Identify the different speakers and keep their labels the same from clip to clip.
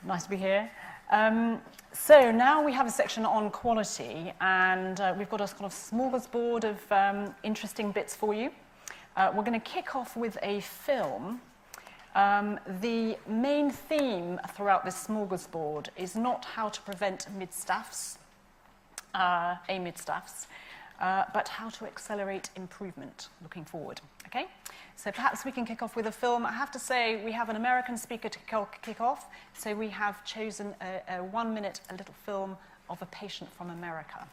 Speaker 1: Nice to be here. So now we have a section on quality, and we've got a kind of smorgasbord of interesting bits for you. We're going to kick off with a film. The main theme throughout this smorgasbord is not how to prevent mid-staffs, but how to accelerate improvement looking forward. Okay? So perhaps we can kick off with a film. I have to say we have an American speaker to kick off, so we have chosen a 1 minute, a little film of a patient from America.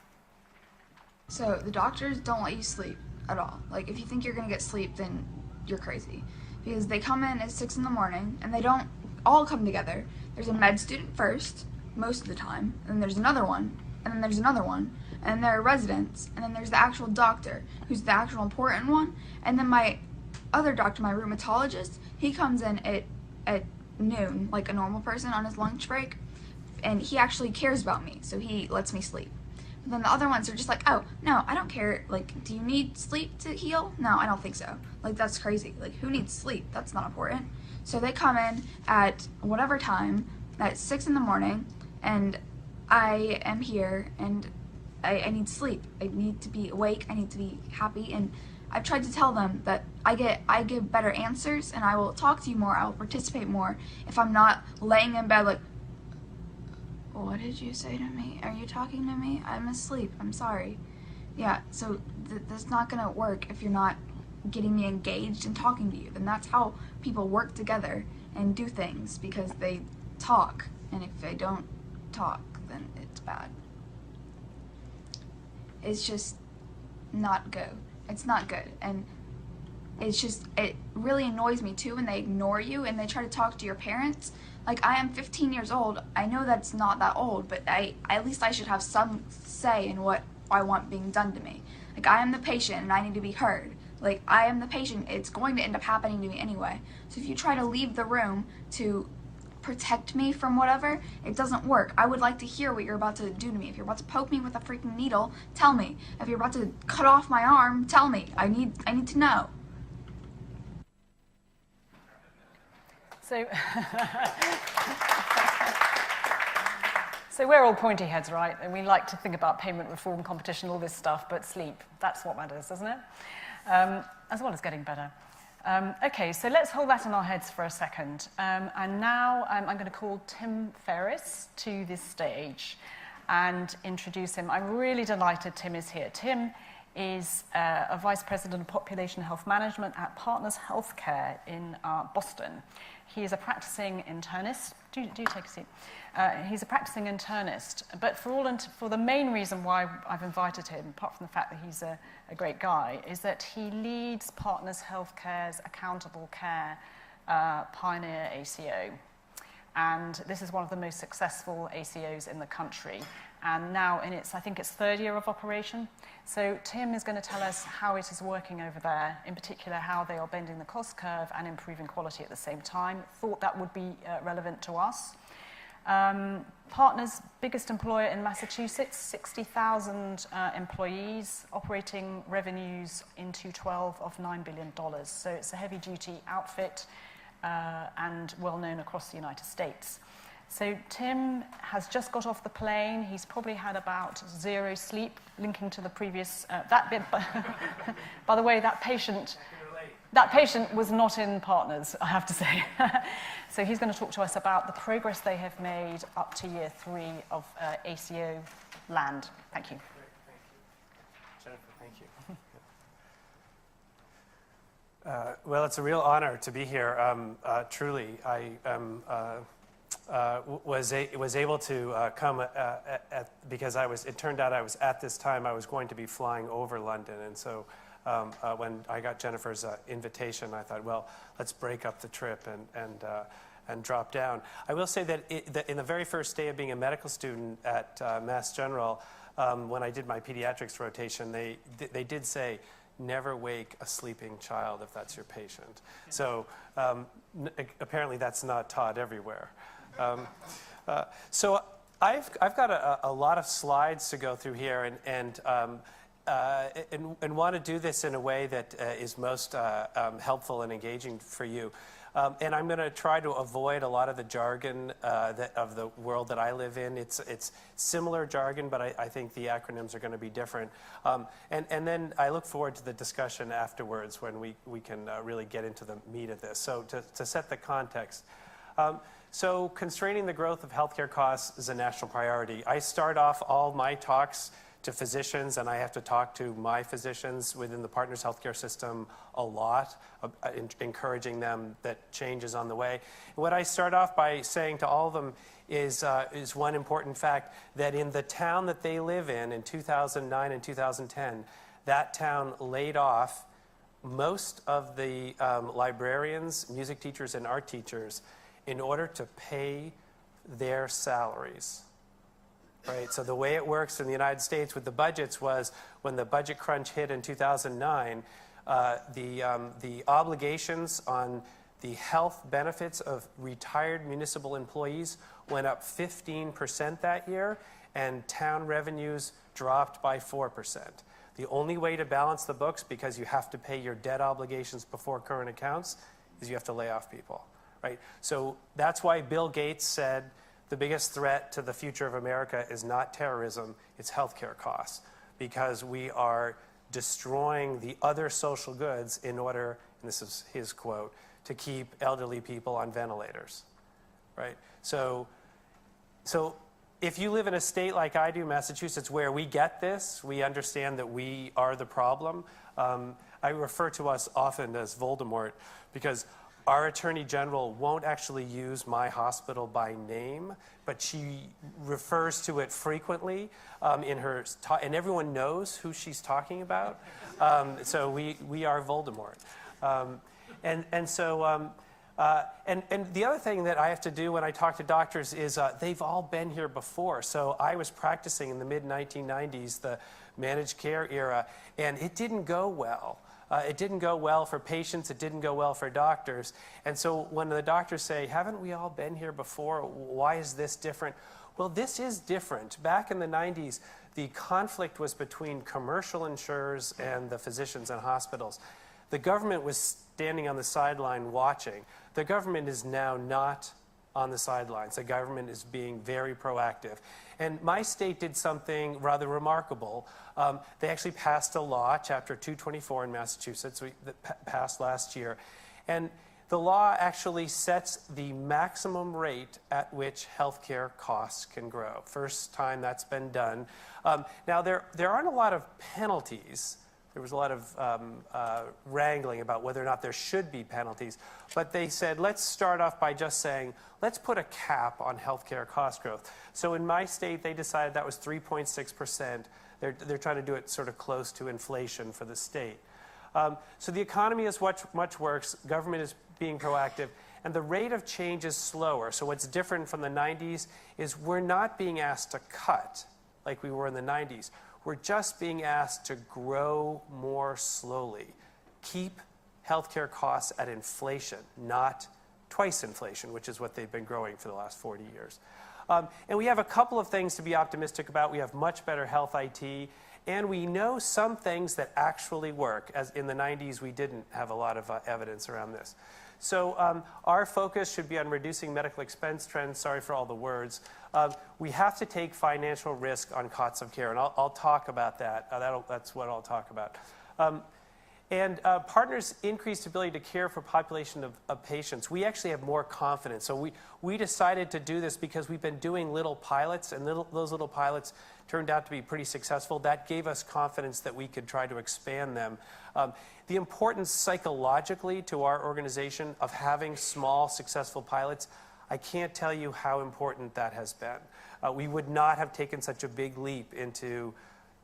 Speaker 2: So the doctors don't let you sleep at all. Like, if you think you're going to get sleep, then you're crazy. Because they come in at 6 in the morning, and they don't all come together. There's a med student first, most of the time, and then there's another one, and then there's another one, and then there are residents, and then there's the actual doctor, who's the actual important one, and then my other doctor, my rheumatologist, he comes in at noon, like a normal person on his lunch break, and he actually cares about me, so he lets me sleep. But then the other ones are just like, oh, no, I don't care, like, do you need sleep to heal? No, I don't think so. Like, that's crazy. Like, who needs sleep? That's not important. So they come in at whatever time, at 6 in the morning, and I am here, and I need sleep. I need to be awake, I need to be happy, and I've tried to tell them that I give better answers, and I will talk to you more, I will participate more if I'm not laying in bed like, what did you say to me? Are you talking to me? I'm asleep, I'm sorry. Yeah, so that's not gonna work if you're not getting me engaged and talking to you. And that's how people work together and do things, because they talk, and if they don't talk, then it's bad. It's just not good. It's not good, and it really annoys me too when they ignore you and they try to talk to your parents. Like, I am 15 years old. I know that's not that old, but at least I should have some say in what I want being done to me. Like, I am the patient and I need to be heard. Like, I am the patient. It's going to end up happening to me anyway. So if you try to leave the room to protect me from whatever, it doesn't work. I would like to hear what you're about to do to me. If you're about to poke me with a freaking needle, tell me. If you're about to cut off my arm, tell me. I need to know.
Speaker 1: So, so we're all pointy heads, right? And we like to think about payment reform, competition, all this stuff, but sleep, that's what matters, doesn't it? As well as getting better. Okay, so let's hold that in our heads for a second. And now I'm going to call Tim Ferriss to this stage and introduce him. I'm really delighted Tim is here. Tim is a Vice President of Population Health Management at Partners Healthcare in Boston. He is a practicing internist. Do take a seat. He's a practicing internist, but for the main reason why I've invited him, apart from the fact that he's a great guy, is that he leads Partners Healthcare's Accountable Care Pioneer ACO. And this is one of the most successful ACOs in the country, and now in its, I think it's third year of operation. So Tim is going to tell us how it is working over there, in particular how they are bending the cost curve and improving quality at the same time. Thought that would be relevant to us. Partners' biggest employer in Massachusetts, 60,000 employees, operating revenues in 2012 of $9 billion. So it's a heavy-duty outfit and well-known across the United States. So Tim has just got off the plane. He's probably had about 0 sleep, linking to the previous, that bit. By the way, that patient was not in Partners, I have to say. So he's going to talk to us about the progress they have made up to year 3 of ACO land. Thank you.
Speaker 3: Great, thank you. Jennifer, thank you. Well, it's a real honor to be here. Truly, I was able to come because it turned out I was at this time I was going to be flying over London, and so when I got Jennifer's invitation, I thought, well, let's break up the trip and drop down. I will say that in the very first day of being a medical student at Mass General, when I did my pediatrics rotation, they did say, never wake a sleeping child if that's your patient. So apparently that's not taught everywhere. So I've got a lot of slides to go through here, and and want to do this in a way that is most helpful and engaging for you. And I'm going to try to avoid a lot of the jargon of the world that I live in. It's similar jargon, but I think the acronyms are going to be different. And then I look forward to the discussion afterwards when we can really get into the meat of this. So to set the context. So constraining the growth of healthcare costs is a national priority. I start off all my talks to physicians, and I have to talk to my physicians within the Partners Healthcare System a lot, encouraging them that change is on the way. And what I start off by saying to all of them is one important fact, that in the town that they live in 2009 and 2010, that town laid off most of the librarians, music teachers, and art teachers in order to pay their salaries. Right, so the way it works in the United States with the budgets was when the budget crunch hit in 2009, the obligations on the health benefits of retired municipal employees went up 15% that year, and town revenues dropped by 4%. The only way to balance the books, because you have to pay your debt obligations before current accounts, is you have to lay off people. Right? So that's why Bill Gates said, the biggest threat to the future of America is not terrorism, it's healthcare costs, because we are destroying the other social goods in order, and this is his quote, to keep elderly people on ventilators, right? So if you live in a state like I do, Massachusetts, where we get this, we understand that we are the problem. I refer to us often as Voldemort, because our Attorney General won't actually use my hospital by name, but she refers to it frequently in her talk, and everyone knows who she's talking about. So we are Voldemort. And the other thing that I have to do when I talk to doctors is they've all been here before. So I was practicing in the mid-1990s, the managed care era, and it didn't go well. It didn't go well for patients, it didn't go well for doctors. And so when the doctors say, haven't we all been here before? Why is this different? Well, this is different. Back in the 90s, the conflict was between commercial insurers and the physicians and hospitals. The government was standing on the sideline watching. The government is now not on the sidelines. The government is being very proactive. And my state did something rather remarkable. They actually passed a law, Chapter 224 in Massachusetts, that passed last year. And the law actually sets the maximum rate at which healthcare costs can grow. First time that's been done. Now, there aren't a lot of penalties. There was a lot of wrangling about whether or not there should be penalties. But they said, let's start off by just saying, let's put a cap on healthcare cost growth. So in my state, they decided that was 3.6%. They're trying to do it sort of close to inflation for the state. So the economy is much worse. Government is being proactive. And the rate of change is slower. So what's different from the 90s is we're not being asked to cut like we were in the 90s. We're just being asked to grow more slowly. Keep healthcare costs at inflation, not twice inflation, which is what they've been growing for the last 40 years. And we have a couple of things to be optimistic about. We have much better health IT, and we know some things that actually work. As in the 90s, we didn't have a lot of evidence around this. So our focus should be on reducing medical expense trends. Sorry for all the words. We have to take financial risk on costs of care, and I'll talk about that. That's what I'll talk about. And partners' increased ability to care for a population of patients. We actually have more confidence. So we decided to do this because we've been doing little pilots, and those little pilots turned out to be pretty successful. That gave us confidence that we could try to expand them. The importance psychologically to our organization of having small, successful pilots, I can't tell you how important that has been. We would not have taken such a big leap into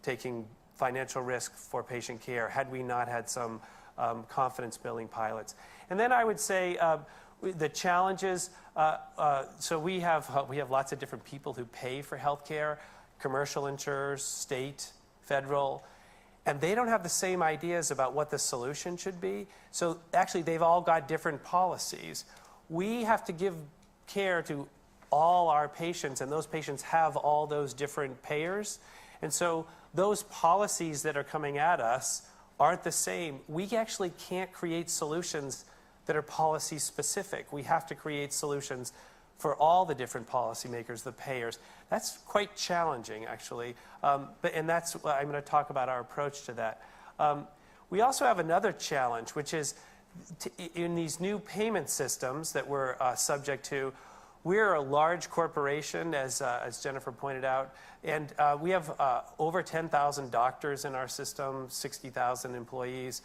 Speaker 3: taking financial risk for patient care had we not had some confidence-building pilots. And then I would say the challenges, so we have lots of different people who pay for health care, commercial insurers, state, federal, and they don't have the same ideas about what the solution should be. So actually, they've all got different policies. We have to give care to all our patients, and those patients have all those different payers. And so those policies that are coming at us aren't the same. We actually can't create solutions that are policy specific. We have to create solutions for all the different policymakers, the payers. That's quite challenging, actually. And that's I'm going to talk about our approach to that. We also have another challenge, which is in these new payment systems that we're subject to. We're a large corporation, as Jennifer pointed out, and we have over 10,000 doctors in our system, 60,000 employees.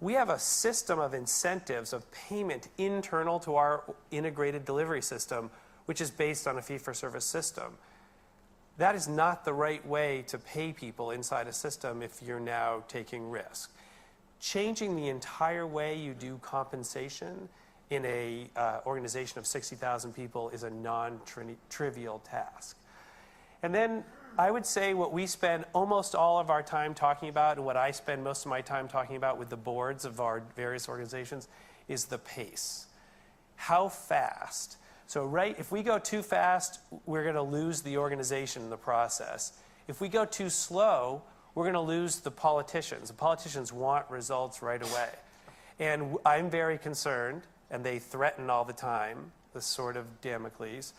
Speaker 3: We have a system of incentives of payment internal to our integrated delivery system, which is based on a fee-for-service system. That is not the right way to pay people inside a system if you're now taking risk. Changing the entire way you do compensation in a organization of 60,000 people is a non-trivial task. And then I would say what we spend almost all of our time talking about, and what I spend most of my time talking about with the boards of our various organizations, is the pace. How fast? So if we go too fast, we're going to lose the organization in the process. If we go too slow, we're going to lose the politicians. The politicians want results right away. And I'm very concerned, and they threaten all the time, this sort of Damocles,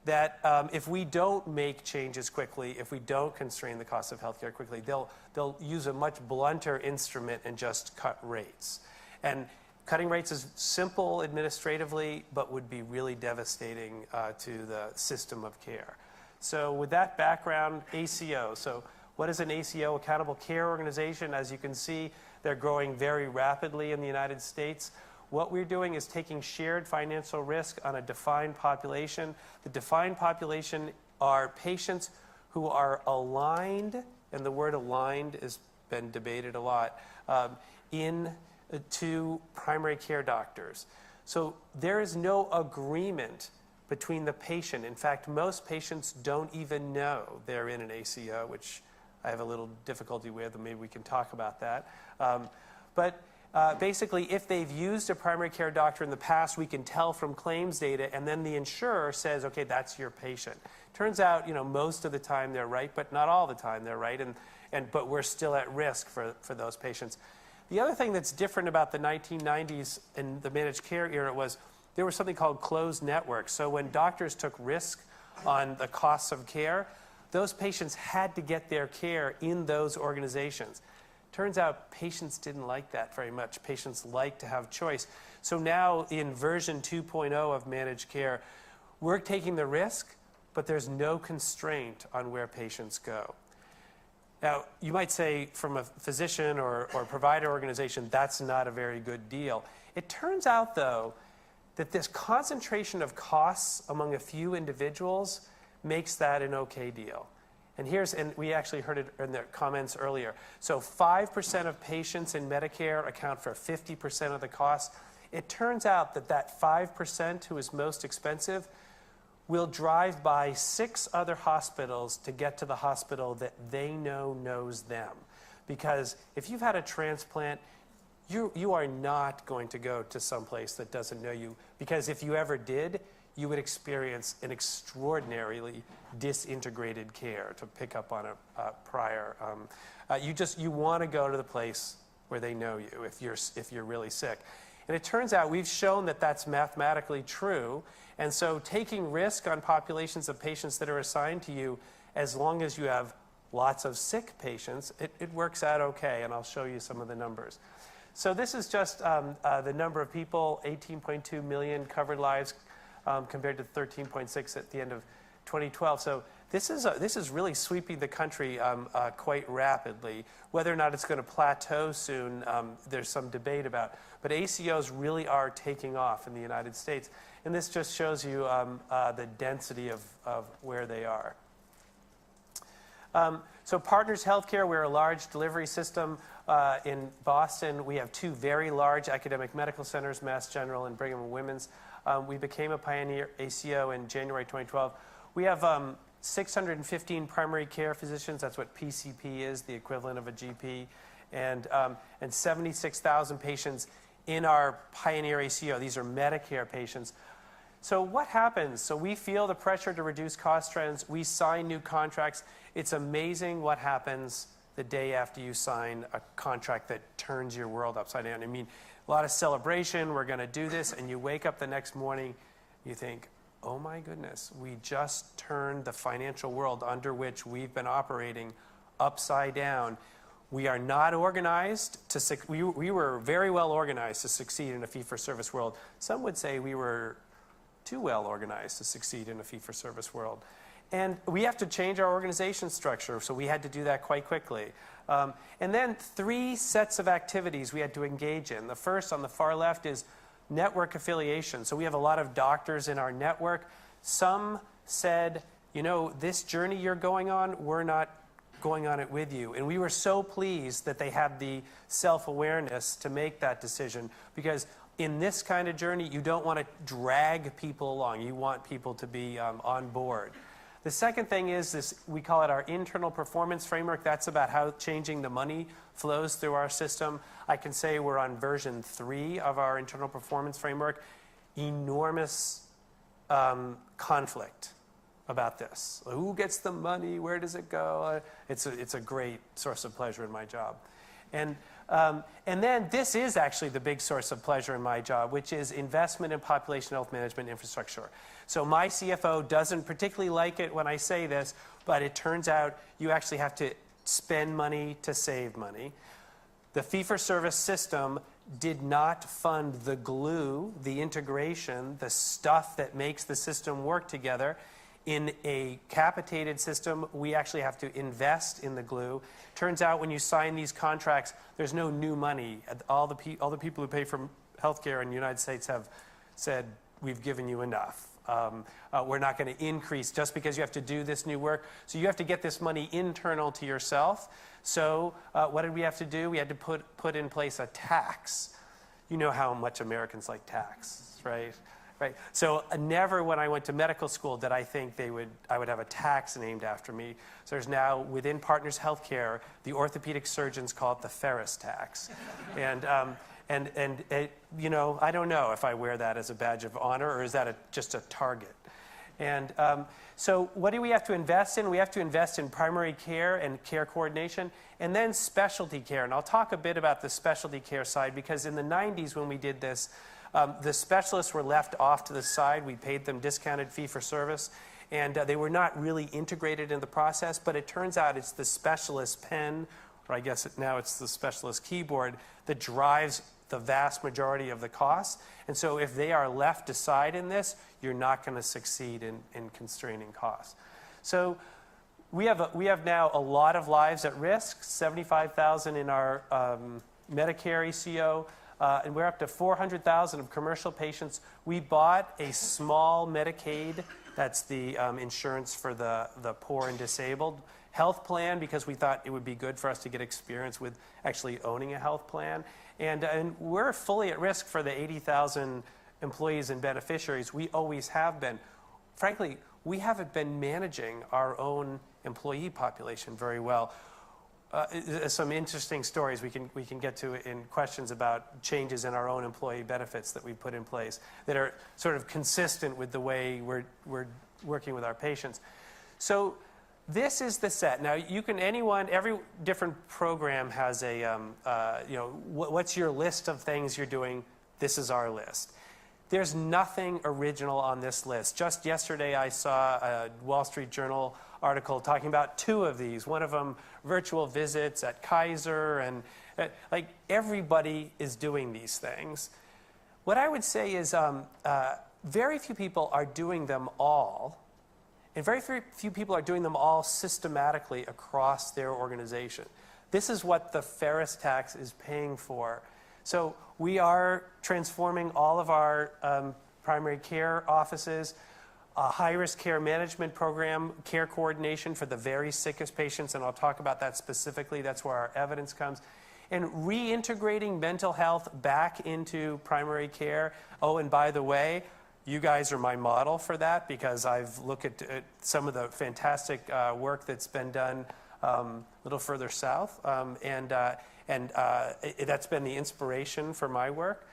Speaker 3: that if we don't make changes quickly, if we don't constrain the cost of healthcare quickly, they'll use a much blunter instrument and just cut rates. And cutting rates is simple administratively, but would be really devastating to the system of care. So with that background, ACO. So what is an ACO? Accountable Care Organization. As you can see, they're growing very rapidly in the United States. What we're doing is taking shared financial risk on a defined population. The defined population are patients who are aligned, and the word aligned has been debated a lot, to primary care doctors. So there is no agreement between the patient. In fact, most patients don't even know they're in an ACO, which I have a little difficulty with, and maybe we can talk about that. Basically, if they've used a primary care doctor in the past, we can tell from claims data, and then the insurer says, okay, that's your patient. Turns out, most of the time they're right, but not all the time they're right, but we're still at risk for those patients. The other thing that's different about the 1990s and the managed care era was there was something called closed networks. So when doctors took risk on the costs of care, those patients had to get their care in those organizations. Turns out patients didn't like that very much. Patients like to have choice. So now in version 2.0 of managed care, we're taking the risk, but there's no constraint on where patients go. Now, you might say from a physician or provider organization, that's not a very good deal. It turns out, though, that this concentration of costs among a few individuals makes that an okay deal. And we actually heard it in the comments earlier. So 5% of patients in Medicare account for 50% of the cost. It turns out that 5% who is most expensive will drive by 6 other hospitals to get to the hospital that they know knows them. Because if you've had a transplant, you are not going to go to someplace that doesn't know you. Because if you ever did, you would experience an extraordinarily disintegrated care, to pick up on a prior. You want to go to the place where they know you if you're really sick. And it turns out we've shown that that's mathematically true. And so taking risk on populations of patients that are assigned to you, as long as you have lots of sick patients, it works out okay. And I'll show you some of the numbers. So this is just the number of people, 18.2 million covered lives, compared to 13.6 at the end of 2012. So this is really sweeping the country quite rapidly. Whether or not it's going to plateau soon, there's some debate about. But ACOs really are taking off in the United States. And this just shows you the density of where they are. So Partners Healthcare, we're a large delivery system. In Boston, we have 2 very large academic medical centers, Mass General and Brigham and Women's. We became a Pioneer ACO in January 2012. We have 615 primary care physicians. That's what PCP is, the equivalent of a GP, and 76,000 patients in our Pioneer ACO. These are Medicare patients. So what happens? So we feel the pressure to reduce cost trends. We sign new contracts. It's amazing what happens the day after you sign a contract that turns your world upside down. I mean, a lot of celebration, we're going to do this, and you wake up the next morning, you think, oh my goodness, we just turned the financial world under which we've been operating upside down. We are not organized to, we were very well organized to succeed in a fee-for-service world. Some would say we were too well organized to succeed in a fee-for-service world. And we have to change our organization structure, so we had to do that quite quickly. And then 3 sets of activities we had to engage in. The first, on the far left, is network affiliation. So we have a lot of doctors in our network. Some said, you know, this journey you're going on, we're not going on it with you. And we were so pleased that they had the self-awareness to make that decision, because in this kind of journey, you don't want to drag people along. You want people to be on board. The second thing is this, we call it our internal performance framework. That's about how changing the money flows through our system. I can say we're on version 3 of our internal performance framework. Enormous conflict about this. Who gets the money? Where does it go? It's a great source of pleasure in my job. And then this is actually the big source of pleasure in my job, which is investment in population health management infrastructure. So my CFO doesn't particularly like it when I say this, but it turns out you actually have to spend money to save money. The fee-for-service system did not fund the glue, the integration, the stuff that makes the system work together. In a capitated system, we actually have to invest in the glue. Turns out when you sign these contracts, there's no new money. All the people who pay for healthcare in the United States have said, we've given you enough. We're not going to increase just because you have to do this new work. So you have to get this money internal to yourself. So what did we have to do? We had to put in place a tax. You know how much Americans like tax, right? Right. So never when I went to medical school did I think I would have a tax named after me. So there's now, within Partners Healthcare, the orthopedic surgeons call it the Ferriss tax. And you know, I don't know if I wear that as a badge of honor, or is that just a target? And so what do we have to invest in? We have to invest in primary care and care coordination, and then specialty care. And I'll talk a bit about the specialty care side, because in the 90s when we did this, the specialists were left off to the side. We paid them discounted fee for service, and they were not really integrated in the process. But it turns out it's the specialist pen, or I guess now it's the specialist keyboard, that drives the vast majority of the costs. And so if they are left aside in this, you're not going to succeed in constraining costs. So we have now a lot of lives at risk, 75,000 in our Medicare ECO. And we're up to 400,000 of commercial patients. We bought a small Medicaid, that's the insurance for the poor and disabled, health plan, because we thought it would be good for us to get experience with actually owning a health plan. And we're fully at risk for the 80,000 employees and beneficiaries. We always have been. Frankly, we haven't been managing our own employee population very well. Some interesting stories we can get to in questions about changes in our own employee benefits that we put in place that are sort of consistent with the way we're working with our patients. So this is the set. Now you can, every different program has a, you know, what's your list of things you're doing? This is our list. There's nothing original on this list. Just yesterday I saw a Wall Street Journal article talking about 2 of these. One of them, virtual visits at Kaiser, and like everybody is doing these things. What I would say is very few people are doing them all, and very few people are doing them all systematically across their organization. This is what the Ferriss tax is paying for. So we are transforming all of our primary care offices, a high-risk care management program, care coordination for the very sickest patients, and I'll talk about that specifically. That's where our evidence comes. And reintegrating mental health back into primary care. Oh, and by the way, you guys are my model for that, because I've looked at some of the fantastic work that's been done a little further south, and that's been the inspiration for my work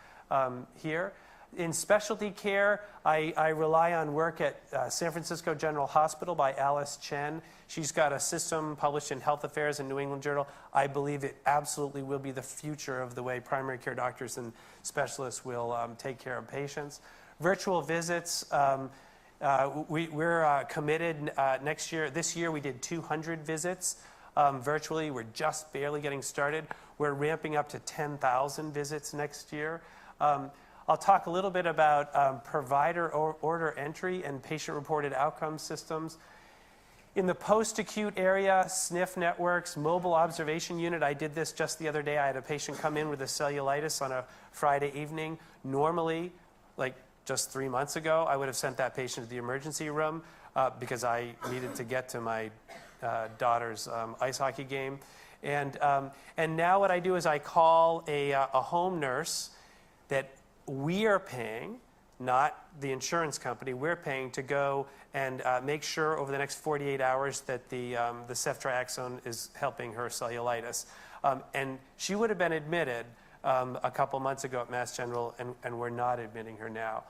Speaker 3: here. In specialty care, I rely on work at San Francisco General Hospital by Alice Chen. She's got a system published in Health Affairs and New England Journal. I believe it absolutely will be the future of the way primary care doctors and specialists will take care of patients. Virtual visits, we're committed next year. This year we did 200 visits virtually. We're just barely getting started. We're ramping up to 10,000 visits next year. I'll talk a little bit about provider order entry and patient-reported outcomes systems. In the post-acute area, SNF networks, mobile observation unit, I did this just the other day. I had a patient come in with a cellulitis on a Friday evening. Normally, like just 3 months ago, I would have sent that patient to the emergency room because I needed to get to my daughter's ice hockey game. And now what I do is I call a home nurse that we are paying, not the insurance company, we're paying to go and make sure over the next 48 hours that the ceftriaxone is helping her cellulitis. And she would have been admitted a couple months ago at Mass General, and we're not admitting her now.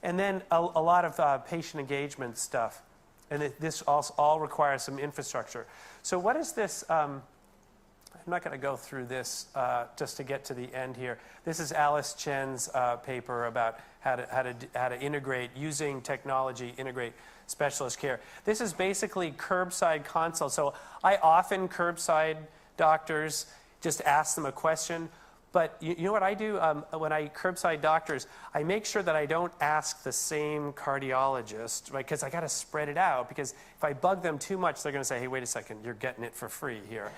Speaker 3: And then a lot of patient engagement stuff. And this also all requires some infrastructure. So what is this? I'm not going to go through this just to get to the end here. This is Alice Chen's paper about how to integrate, using technology, integrate specialist care. This is basically curbside consult. So I often curbside doctors, just ask them a question. But you know what I do when I curbside doctors? I make sure that I don't ask the same cardiologist, right? Because I got to spread it out. Because if I bug them too much, they're going to say, "Hey, wait a second, you're getting it for free here,"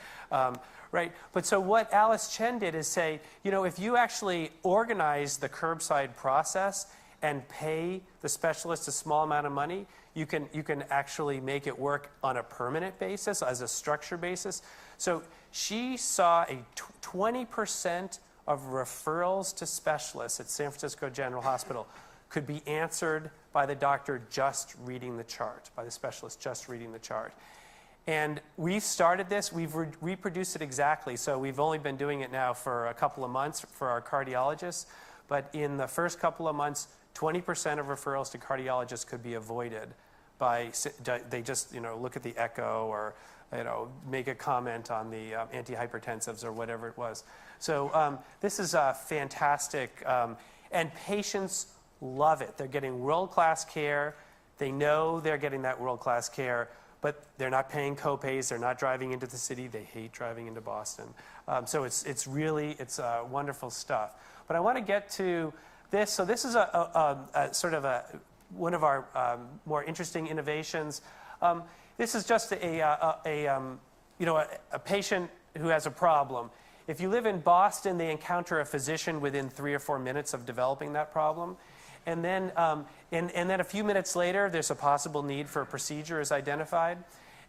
Speaker 3: right? But so what Alice Chen did is say, you know, if you actually organize the curbside process and pay the specialist a small amount of money, you can actually make it work on a permanent basis, as a structure basis. So she saw a 20% of referrals to specialists at San Francisco General Hospital could be answered by the doctor just reading the chart, by the specialist just reading the chart. And we've started this, we've reproduced it exactly. So we've only been doing it now for a couple of months for our cardiologists. But in the first couple of months, 20% of referrals to cardiologists could be avoided by, they just, you know, look at the echo or, you know, make a comment on the antihypertensives or whatever it was. So this is fantastic, and patients love it. They're getting world-class care. They know they're getting that world-class care, but they're not paying copays. They're not driving into the city. They hate driving into Boston. So it's really wonderful stuff. But I want to get to this. So this is a sort of one of our more interesting innovations. This is just a patient who has a problem. If you live in Boston, they encounter a physician within 3 or 4 minutes of developing that problem. And then a few minutes later, there's a possible need for a procedure is identified.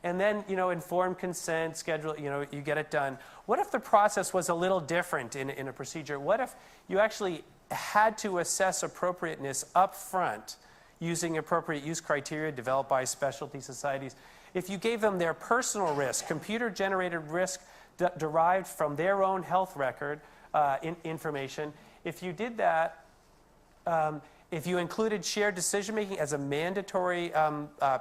Speaker 3: And then, you know, informed consent, schedule, you know, you get it done. What if the process was a little different in a procedure? What if you actually had to assess appropriateness up front using appropriate use criteria developed by specialty societies? If you gave them their personal risk, computer-generated risk derived from their own health record information, if you did that, if you included shared decision-making as a mandatory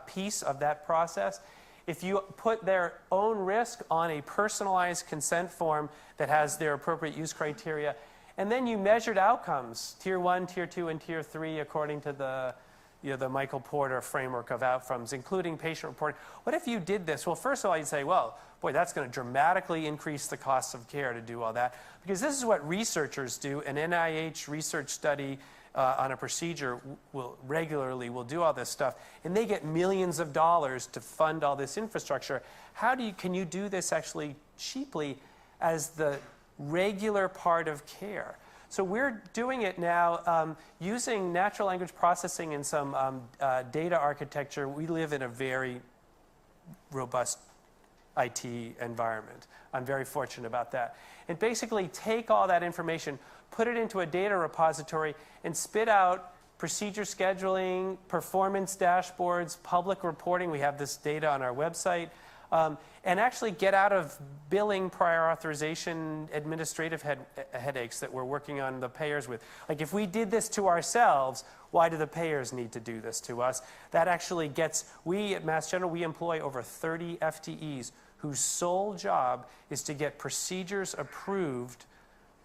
Speaker 3: piece of that process, if you put their own risk on a personalized consent form that has their appropriate use criteria, and then you measured outcomes, Tier 1, Tier 2, and Tier 3, according to the Michael Porter framework of outcomes, including patient reporting. What if you did this? Well, first of all, you'd say, well, boy, that's going to dramatically increase the cost of care to do all that. Because this is what researchers do. An NIH research study on a procedure regularly will do all this stuff, and they get millions of dollars to fund all this infrastructure. Can you do this actually cheaply as the regular part of care? So we're doing it now using natural language processing and some data architecture. We live in a very robust IT environment. I'm very fortunate about that. And basically take all that information, put it into a data repository, and spit out procedure scheduling, performance dashboards, public reporting. We have this data on our website. and actually get out of billing, prior authorization, administrative headaches that we're working on the payers with. Like, if we did this to ourselves, why do the payers need to do this to us? That actually gets, we at Mass General, we employ over 30 FTEs whose sole job is to get procedures approved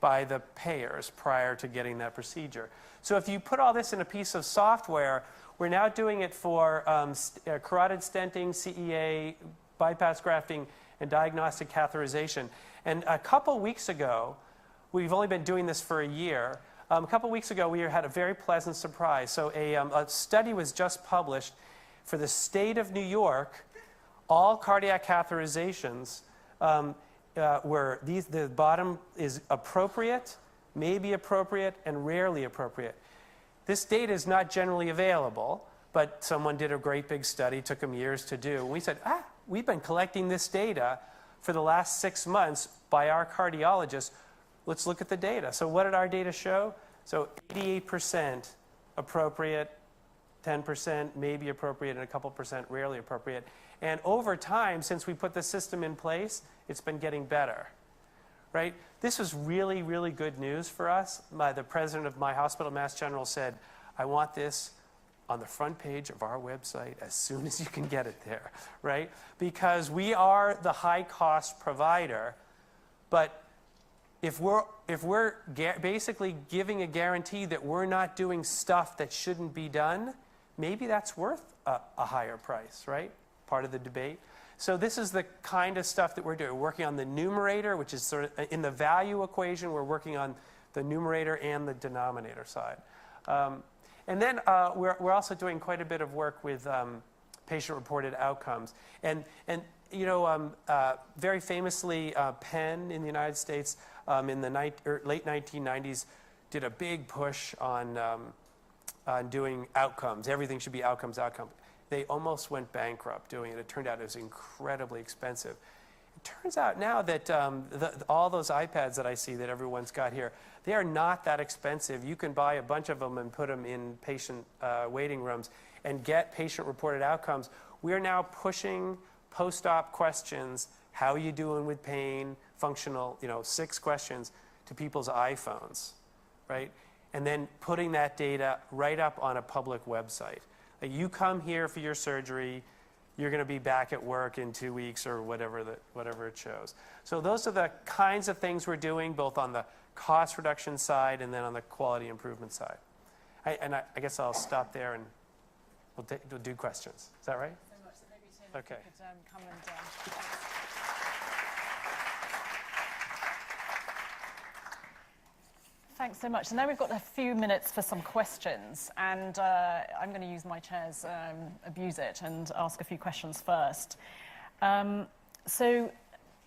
Speaker 3: by the payers prior to getting that procedure. So if you put all this in a piece of software, we're now doing it for carotid stenting, CEA, bypass grafting, and diagnostic catheterization. And a couple weeks ago, we've only been doing this for a year. A couple weeks ago, we had a very pleasant surprise. So a study was just published for the state of New York. All cardiac catheterizations were these. The bottom is appropriate, maybe appropriate, and rarely appropriate. This data is not generally available, but someone did a great big study, took them years to do. And we said, we've been collecting this data for the last 6 months by our cardiologists. Let's look at the data. So what did our data show? So 88% appropriate, 10% maybe appropriate, and a couple percent rarely appropriate. And over time, since we put the system in place, it's been getting better, right? This was really, really good news for us. The president of my hospital, Mass General, said, I want this on the front page of our website as soon as you can get it there, right? Because we are the high-cost provider, but if we're basically giving a guarantee that we're not doing stuff that shouldn't be done, maybe that's worth a higher price, right? Part of the debate. So this is the kind of stuff that we're doing. We're working on the numerator, which is sort of in the value equation. We're working on the numerator and the denominator side. And then we're also doing quite a bit of work with patient-reported outcomes. And you know, very famously, Penn in the United States in the late 1990s did a big push on doing outcomes. Everything should be outcomes. They almost went bankrupt doing it. It turned out it was incredibly expensive. It turns out now that all those iPads that I see that everyone's got here, they are not that expensive. You can buy a bunch of them and put them in patient waiting rooms and get patient-reported outcomes. We are now pushing post-op questions, how are you doing with pain, functional, 6 questions, to people's iPhones, right? And then putting that data right up on a public website. You come here for your surgery, you're going to be back at work in 2 weeks or whatever it shows. So those are the kinds of things we're doing, both on the cost reduction side and then on the quality improvement side. I guess I'll stop there and we'll do questions. Is that right?
Speaker 1: So much. So maybe Tim,
Speaker 3: okay.
Speaker 1: You could come and... Thanks so much. So now we've got a few minutes for some questions, and I'm going to use my chair's abuse it and ask a few questions first. So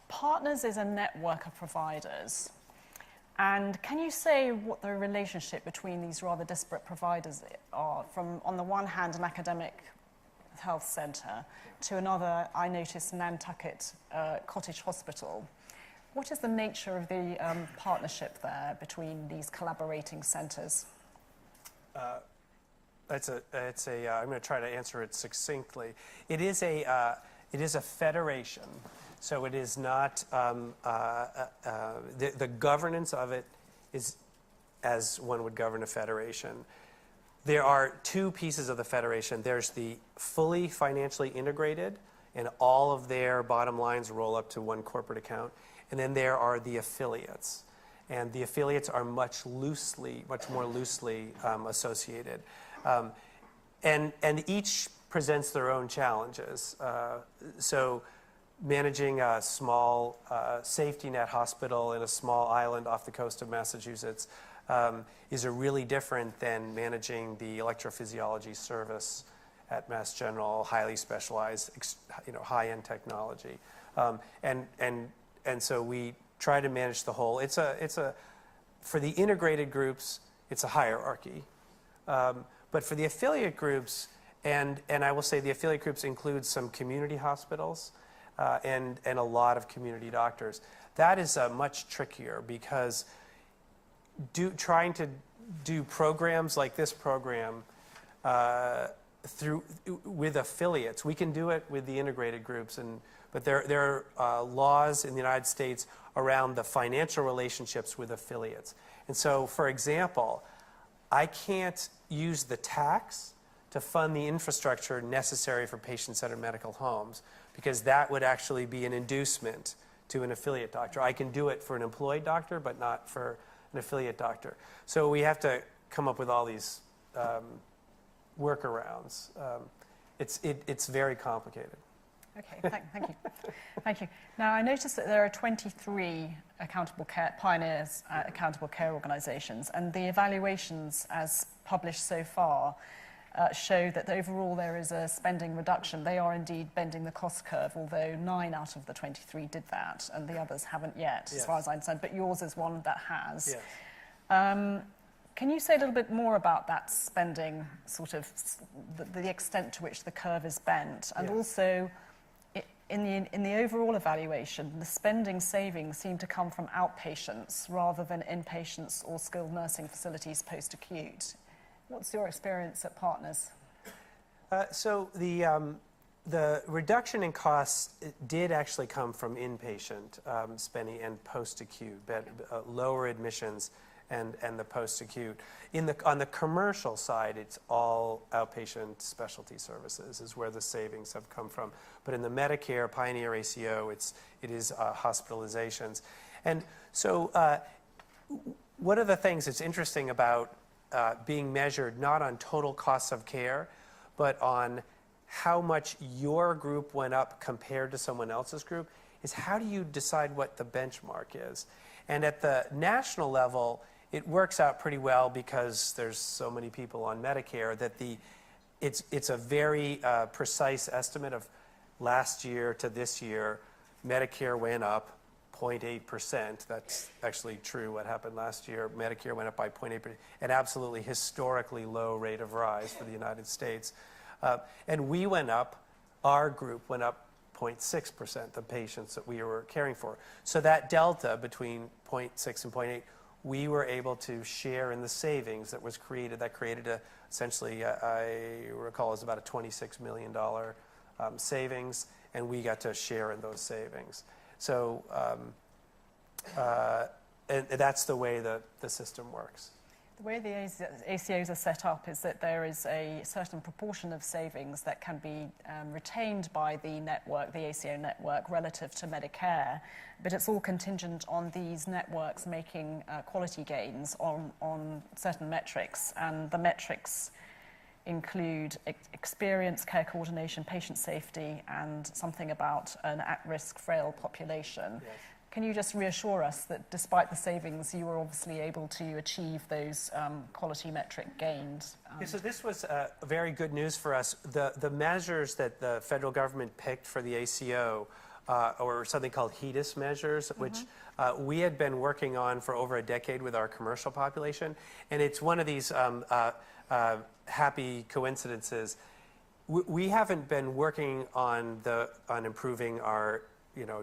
Speaker 1: Partners is a network of providers, and can you say what the relationship between these rather disparate providers are? From, on the one hand, an academic health centre to another, I noticed, Nantucket Cottage Hospital. What is the nature of the partnership there between these collaborating centres?
Speaker 3: I'm going to try to answer it succinctly. It is a federation, so it is not the governance of it is as one would govern a federation. There are 2 pieces of the federation. There's the fully financially integrated, and all of their bottom lines roll up to one corporate account. And then there are the affiliates. And the affiliates are much more loosely associated. And each presents their own challenges. So managing a small safety net hospital in a small island off the coast of Massachusetts is a really different than managing the electrophysiology service at Mass General, highly specialized, high-end technology. And so we try to manage the whole. For the integrated groups, it's a hierarchy. But for the affiliate groups, and I will say the affiliate groups include some community hospitals and a lot of community doctors. That is much trickier because trying to do programs like this program with affiliates, we can do it with the integrated groups, but there are laws in the United States around the financial relationships with affiliates. And so, for example, I can't use the tax to fund the infrastructure necessary for patient-centered medical homes, because that would actually be an inducement to an affiliate doctor. I can do it for an employed doctor, but not for an affiliate doctor. So we have to come up with all these workarounds. It's very complicated.
Speaker 1: Okay, thank you. Thank you. Now, I noticed that there are 23 accountable care, pioneers, accountable care organisations, and the evaluations as published so far show that overall there is a spending reduction. They are indeed bending the cost curve, although 9 out of the 23 did that, and the others haven't yet,
Speaker 3: Yes.
Speaker 1: as far as I understand, but yours is one that has.
Speaker 3: Yes.
Speaker 1: Can you say a little bit more about that spending, sort of the extent to which the curve is bent, and
Speaker 3: Yes.
Speaker 1: also in the overall evaluation, the spending savings seem to come from outpatients rather than inpatients or skilled nursing facilities post-acute. What's your experience at Partners?
Speaker 3: So the reduction in costs did actually come from inpatient spending and post-acute, lower admissions and the post-acute. On the commercial side, it's all outpatient specialty services is where the savings have come from. But in the Medicare Pioneer ACO, it is hospitalizations. And so one of the things that's interesting about being measured not on total costs of care, but on how much your group went up compared to someone else's group, is how do you decide what the benchmark is? And at the national level, it works out pretty well because there's so many people on Medicare that it's a very precise estimate of last year to this year. Medicare went up 0.8%. That's actually true what happened last year. Medicare went up by 0.8%, an absolutely historically low rate of rise for the United States. And we went up, our group went up 0.6%, the patients that we were caring for. So that delta between 0.6 and 0.8, we were able to share in the savings that was created. That created essentially, I recall, it was about a $26 million savings, and we got to share in those savings. So and that's the way the system works.
Speaker 1: The way the ACOs are set up is that there is a certain proportion of savings that can be retained by the network, the ACO network, relative to Medicare, but it's all contingent on these networks making quality gains on certain metrics, and the metrics include experience, care coordination, patient safety, and something about an at-risk frail population.
Speaker 3: Yes.
Speaker 1: Can you just reassure us that despite the savings, you were obviously able to achieve those quality metric gains?
Speaker 3: Yeah, so this was very good news for us. The measures that the federal government picked for the ACO or something called HEDIS measures, which we had been working on for over a decade with our commercial population. And it's one of these happy coincidences. We haven't been working on improving our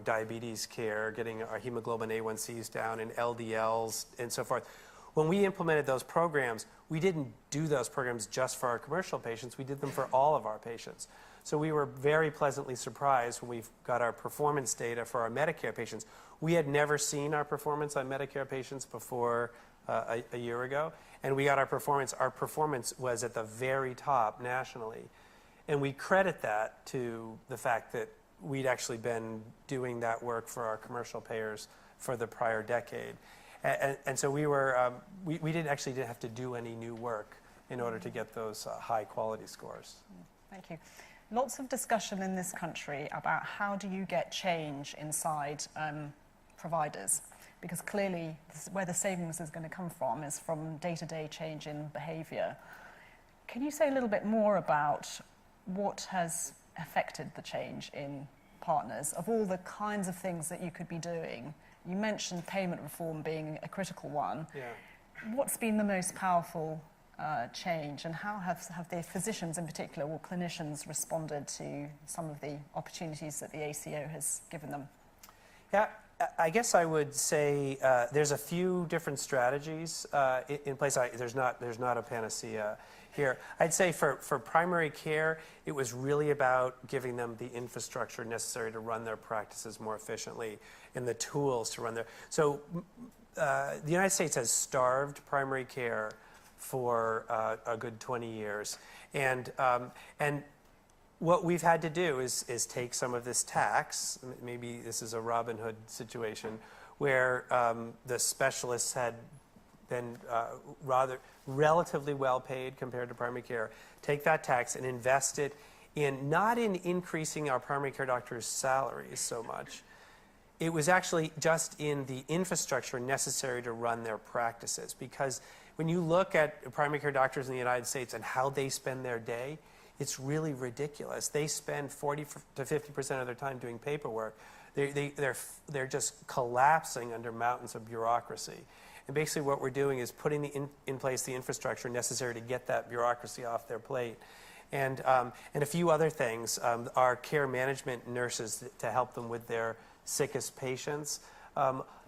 Speaker 3: diabetes care, getting our hemoglobin A1Cs down and LDLs and so forth. When we implemented those programs, we didn't do those programs just for our commercial patients. We did them for all of our patients. So we were very pleasantly surprised when we got our performance data for our Medicare patients. We had never seen our performance on Medicare patients before a year ago. And we got our performance. Our performance was at the very top nationally. And we credit that to the fact that we'd actually been doing that work for our commercial payers for the prior decade. And so we didn't have to do any new work in order to get those high quality scores.
Speaker 1: Thank you. Lots of discussion in this country about how do you get change inside providers, because clearly where the savings is going to come from is from day-to-day change in behaviour. Can you say a little bit more about what has affected the change in Partners, of all the kinds of things that you could be doing? You mentioned payment reform being a critical one.
Speaker 3: Yeah.
Speaker 1: What's been the most powerful change, and how have the physicians in particular, or clinicians, responded to some of the opportunities that the ACO has given them?
Speaker 3: Yeah, I guess I would say there's a few different strategies in place. There's not a panacea here. I'd say for primary care, it was really about giving them the infrastructure necessary to run their practices more efficiently and the tools to run their. So the United States has starved primary care for a good 20 years, and what we've had to do is take some of this tax. Maybe this is a Robin Hood situation where the specialists had been rather relatively well paid compared to primary care. Take that tax and invest it in not in increasing our primary care doctors' salaries so much. It was actually just in the infrastructure necessary to run their practices. Because when you look at primary care doctors in the United States and how they spend their day, it's really ridiculous. They spend 40 to 50% of their time doing paperwork. They're just collapsing under mountains of bureaucracy. And basically what we're doing is putting in place the infrastructure necessary to get that bureaucracy off their plate. And a few other things. Our care management nurses to help them with their sickest patients.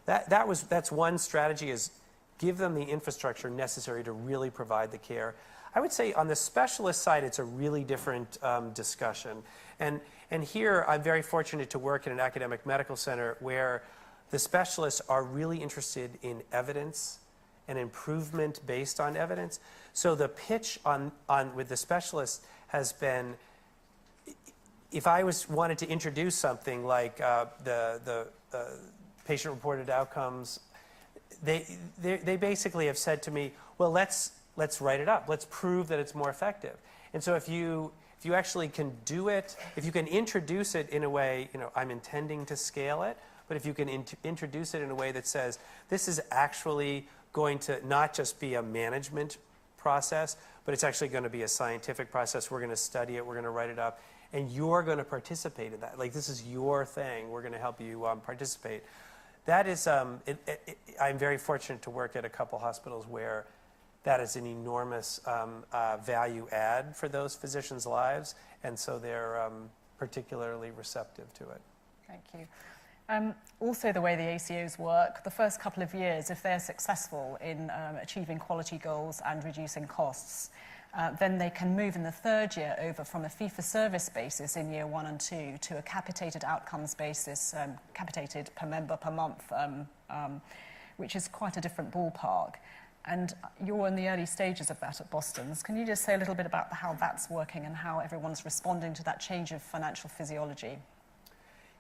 Speaker 3: That's one strategy, is give them the infrastructure necessary to really provide the care. I would say on the specialist side, it's a really different discussion. And here, I'm very fortunate to work in an academic medical center where the specialists are really interested in evidence and improvement based on evidence. So the pitch with the specialists has been, if I wanted to introduce something like the patient-reported outcomes, they basically have said to me, well, let's write it up. Let's prove that it's more effective. And so if you actually can do it, if you can introduce it in a way, I'm intending to scale it, but if you can introduce it in a way that says, this is actually going to not just be a management process, but it's actually going to be a scientific process. We're going to study it. We're going to write it up. And you're going to participate in that. Like, this is your thing. We're going to help you participate. That is, I'm very fortunate to work at a couple hospitals where that is an enormous value add for those physicians' lives, and so they're particularly receptive to it.
Speaker 1: Thank you. Also, the way the ACOs work, the first couple of years, if they're successful in achieving quality goals and reducing costs, then they can move in the third year over from a fee-for-service basis in year 1 and 2 to a capitated outcomes basis, capitated per member per month, which is quite a different ballpark. And you're in the early stages of that at Boston's. Can you just say a little bit about how that's working and how everyone's responding to that change of financial physiology?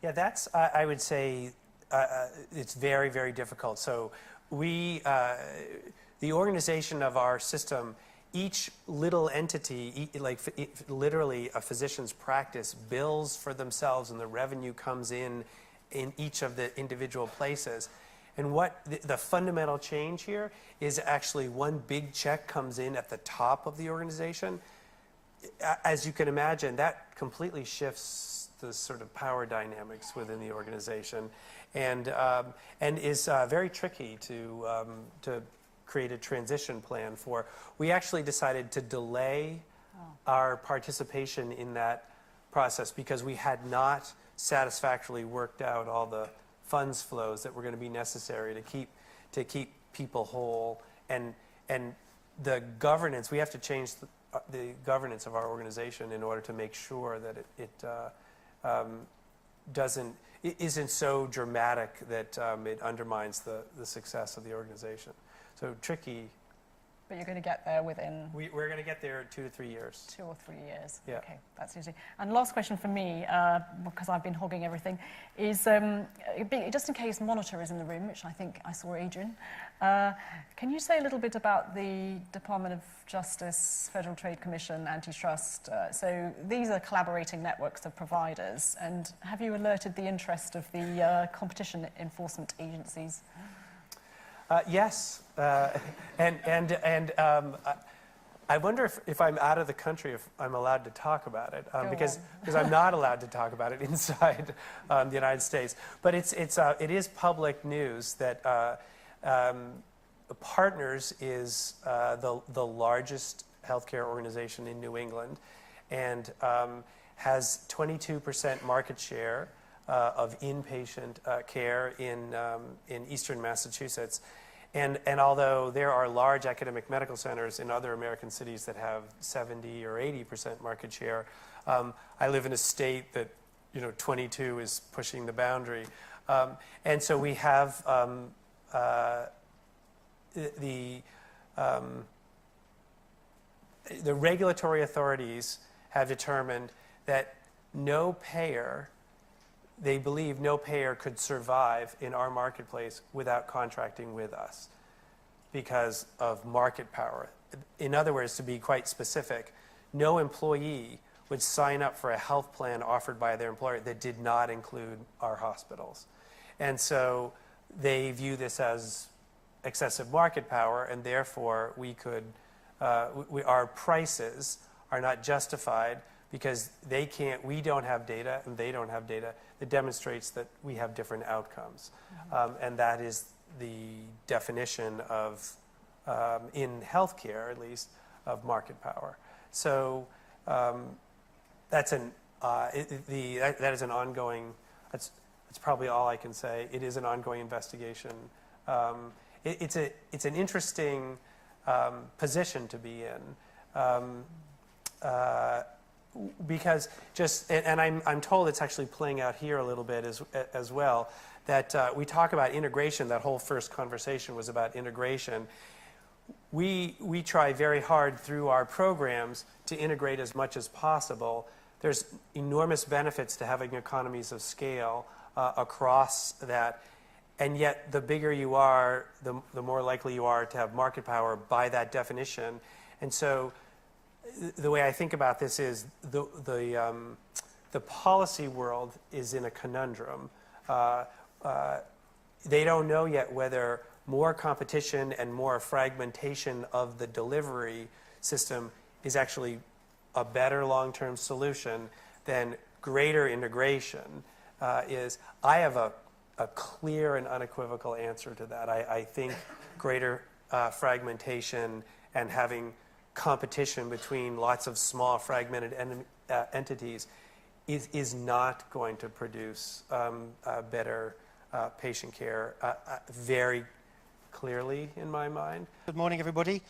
Speaker 3: Yeah, that's, I would say, it's very, very difficult. So the organization of our system, each little entity, literally a physician's practice, bills for themselves, and the revenue comes in each of the individual places. And what the fundamental change here is actually one big check comes in at the top of the organization. As you can imagine, that completely shifts the sort of power dynamics within the organization, and is very tricky to create a transition plan for. We actually decided to delay our participation in that process because we had not satisfactorily worked out all the funds flows that were going to be necessary to keep people whole, and the governance. We have to change the governance of our organization in order to make sure that it isn't so dramatic that it undermines the success of the organization. So tricky.
Speaker 1: But you're going to get there within...
Speaker 3: We're going to get there 2 to 3 years.
Speaker 1: 2 or 3 years.
Speaker 3: Yeah.
Speaker 1: Okay, that's easy. And last question for me, because I've been hogging everything, is just in case Monitor is in the room, which I think I saw Adrian, can you say a little bit about the Department of Justice, Federal Trade Commission, antitrust? So these are collaborating networks of providers, and have you alerted the interest of the competition enforcement agencies?
Speaker 3: Yes, and I wonder if I'm out of the country, if I'm allowed to talk about it, because I'm not allowed to talk about it inside the United States. But it is public news that Partners is the largest healthcare organization in New England, and has 22% market share of inpatient care in eastern Massachusetts. And although there are large academic medical centers in other American cities that have 70 or 80% market share, I live in a state that 22 is pushing the boundary. And so we have the regulatory authorities have determined that they believe no payer could survive in our marketplace without contracting with us because of market power. In other words, to be quite specific, no employee would sign up for a health plan offered by their employer that did not include our hospitals. And so they view this as excessive market power, and therefore our prices are not justified because we don't have data and they don't have data that demonstrates that we have different outcomes. And that is the definition of, in healthcare at least, of market power. So that is an ongoing, that's probably all I can say. It is an ongoing investigation. It's an interesting position to be in. Because and I'm told it's actually playing out here a little bit as well, that we talk about integration. That whole first conversation was about integration. We try very hard through our programs to integrate as much as possible. There's enormous benefits to having economies of scale across that, and yet the bigger you are, the more likely you are to have market power by that definition. And so the way I think about this is the policy world is in a conundrum. They don't know yet whether more competition and more fragmentation of the delivery system is actually a better long-term solution than greater integration is. I have a clear and unequivocal answer to that. I think greater fragmentation and having competition between lots of small fragmented entities is not going to produce better patient care very clearly in my mind.
Speaker 4: Good morning, everybody.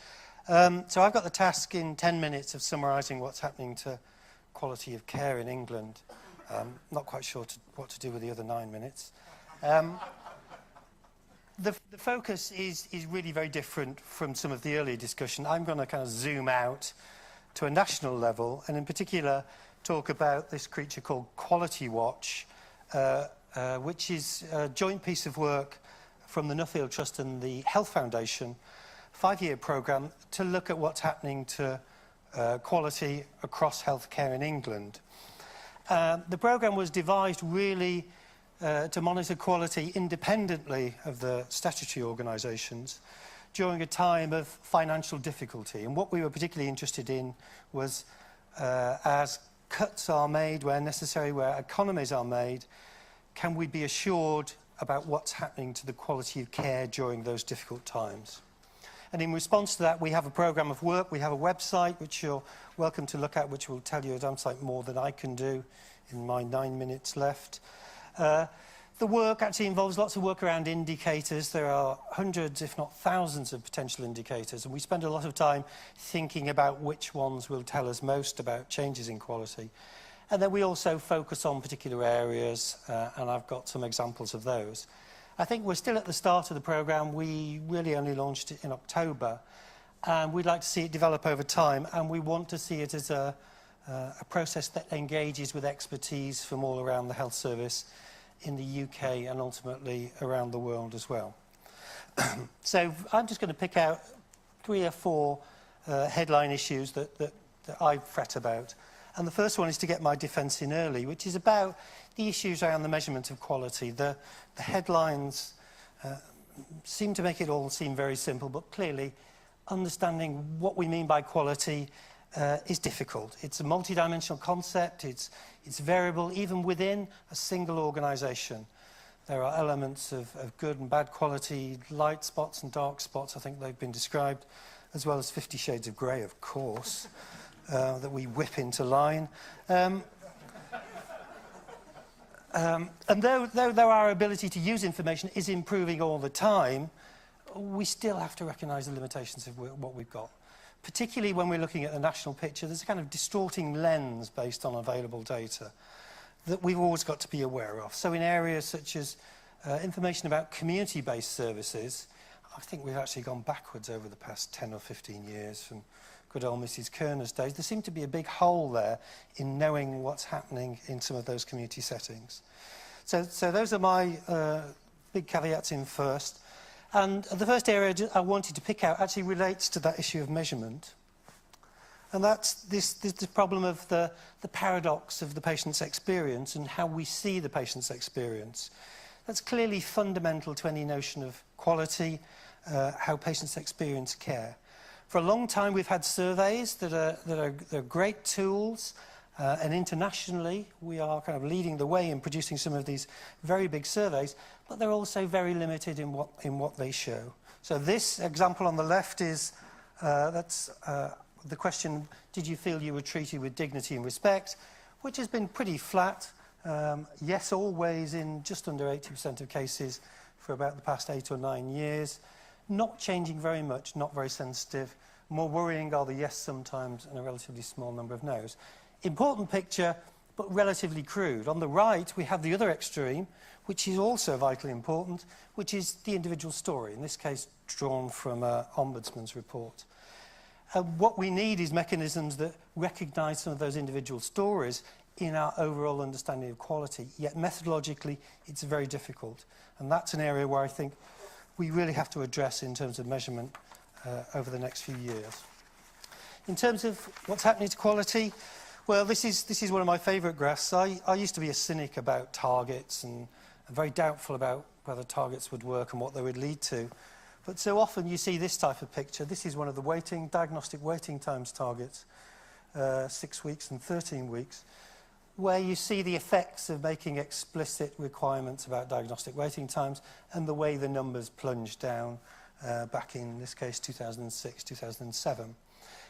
Speaker 4: So I've got the task in 10 minutes of summarising what's happening to quality of care in England. Not quite sure what to do with the other 9 minutes. The focus is really very different from some of the earlier discussion. I'm going to kind of zoom out to a national level, and in particular talk about this creature called Quality Watch, which is a joint piece of work from the Nuffield Trust and the Health Foundation, 5-year programme to look at what's happening to quality across healthcare in England. The programme was devised really to monitor quality independently of the statutory organisations during a time of financial difficulty. And what we were particularly interested in was as cuts are made where necessary, where economies are made, can we be assured about what's happening to the quality of care during those difficult times? And in response to that, we have a programme of work. We have a website, which you're welcome to look at, which will tell you a damn sight more than I can do in my 9 minutes left. The work actually involves lots of work around indicators. There are hundreds, if not thousands, of potential indicators, and we spend a lot of time thinking about which ones will tell us most about changes in quality. And then we also focus on particular areas, and I've got some examples of those. I think we're still at the start of the programme. We really only launched it in October, and we'd like to see it develop over time, and we want to see it as a process that engages with expertise from all around the health service in the UK and ultimately around the world as well. So I'm just going to pick out 3 or 4 headline issues that I fret about. And the first one is to get my defence in early, which is about the issues around the measurement of quality. The headlines seem to make it all seem very simple, but clearly understanding what we mean by quality is difficult. It's a multidimensional concept. It's variable even within a single organisation. There are elements of good and bad quality, light spots and dark spots. I think they've been described, as well as 50 Shades of Grey, of course, that we whip into line. And though our ability to use information is improving all the time, we still have to recognise the limitations of what we've got. Particularly when we're looking at the national picture, there's a kind of distorting lens based on available data that we've always got to be aware of. So in areas such as information about community-based services, I think we've actually gone backwards over the past 10 or 15 years from good old Mrs. Kerner's days. There seemed to be a big hole there in knowing what's happening in some of those community settings. So those are my big caveats in first. And the first area I wanted to pick out actually relates to that issue of measurement. And that's this problem of the paradox of the patient's experience and how we see the patient's experience. That's clearly fundamental to any notion of quality, how patients experience care. For a long time, we've had surveys that are great tools, and internationally, we are kind of leading the way in producing some of these very big surveys, but they're also very limited in what they show. So this example on the left is the question, did you feel you were treated with dignity and respect, which has been pretty flat. Yes, always in just under 80% of cases for about the past 8 or 9 years. Not changing very much, not very sensitive. More worrying are the yes sometimes and a relatively small number of no's. Important picture, but relatively crude. On the right, we have the other extreme, which is also vitally important, which is the individual story, in this case drawn from an Ombudsman's report. What we need is mechanisms that recognise some of those individual stories in our overall understanding of quality, yet methodologically it's very difficult. And that's an area where I think we really have to address in terms of measurement over the next few years. In terms of what's happening to quality, well, this is one of my favourite graphs. I used to be a cynic about targets and very doubtful about whether targets would work and what they would lead to. But so often you see this type of picture. This is one of the diagnostic waiting times targets, 6 weeks and 13 weeks, where you see the effects of making explicit requirements about diagnostic waiting times and the way the numbers plunge down back in this case 2006, 2007.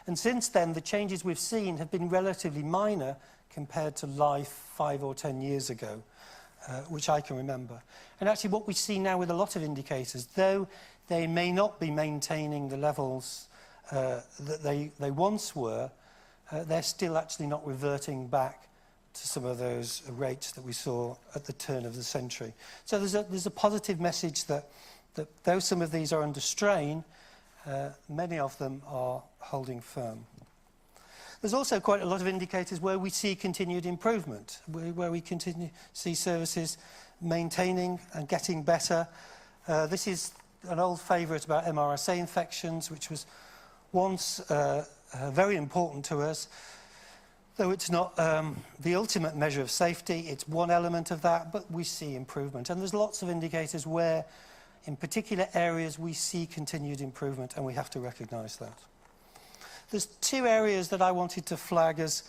Speaker 4: And since then, the changes we've seen have been relatively minor compared to life 5 or 10 years ago, which I can remember. And actually what we see now with a lot of indicators, though they may not be maintaining the levels that they once were, they're still actually not reverting back to some of those rates that we saw at the turn of the century. So there's a positive message that though some of these are under strain, many of them are holding firm. There's also quite a lot of indicators where we see continued improvement, where we continue to see services maintaining and getting better. This is an old favourite about MRSA infections, which was once very important to us. Though it's not the ultimate measure of safety, it's one element of that, but we see improvement. And there's lots of indicators where, in particular areas, we see continued improvement, and we have to recognise that. There's 2 areas that I wanted to flag as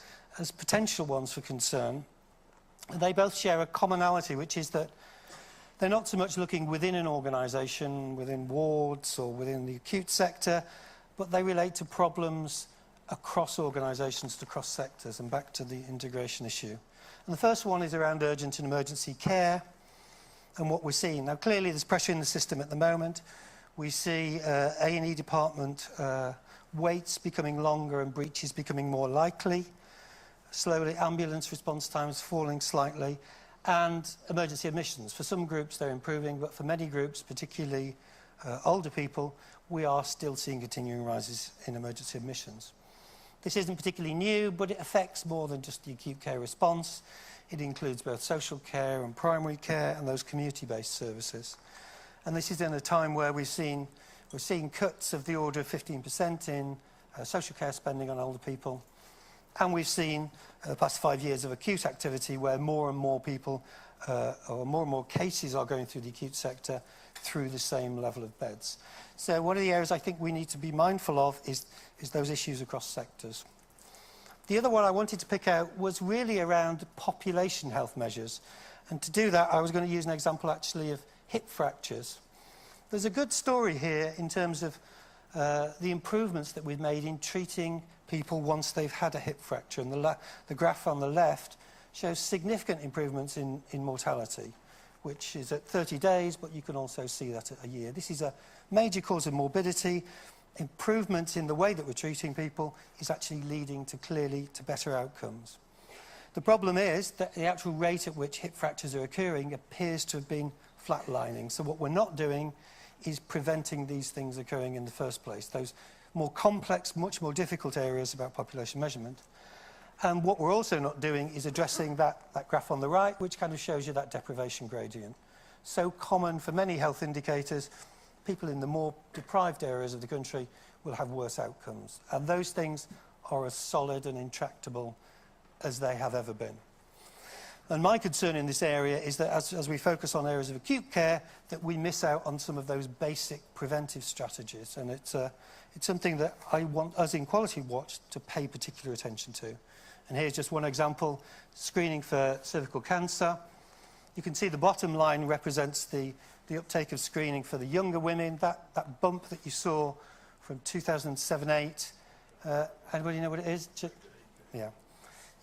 Speaker 4: potential ones for concern. They both share a commonality, which is that they're not so much looking within an organisation, within wards or within the acute sector, but they relate to problems across organisations, across sectors, and back to the integration issue. And the first one is around urgent and emergency care and what we're seeing. Now, clearly there's pressure in the system at the moment. We see A&E department waits becoming longer and breaches becoming more likely. Slowly, ambulance response times falling slightly, and emergency admissions. For some groups, they're improving, but for many groups, particularly older people, we are still seeing continuing rises in emergency admissions. This isn't particularly new, but it affects more than just the acute care response. It includes both social care and primary care and those community-based services. And this is in a time where we're seeing cuts of the order of 15% in social care spending on older people. And we've seen the past 5 years of acute activity where more and more people or more and more cases are going through the acute sector through the same level of beds. So one of the areas I think we need to be mindful of is those issues across sectors. The other one I wanted to pick out was really around population health measures. And to do that, I was going to use an example actually of hip fractures. There's a good story here in terms of the improvements that we've made in treating people once they've had a hip fracture. And the graph on the left shows significant improvements in mortality, which is at 30 days, but you can also see that at a year. This is a major cause of morbidity. Improvement in the way that we're treating people is actually leading clearly to better outcomes. The problem is that the actual rate at which hip fractures are occurring appears to have been flatlining. So what we're not doing is preventing these things occurring in the first place, those more complex, much more difficult areas about population measurement. And what we're also not doing is addressing that graph on the right, which kind of shows you that deprivation gradient. So common for many health indicators, people in the more deprived areas of the country will have worse outcomes. And those things are as solid and intractable as they have ever been. And my concern in this area is that as we focus on areas of acute care, that we miss out on some of those basic preventive strategies. And it's something that I want us in Quality Watch to pay particular attention to. And here's just one example, screening for cervical cancer. You can see the bottom line represents the uptake of screening for the younger women. That bump that you saw from 2007-8, anybody know what it is? Yeah.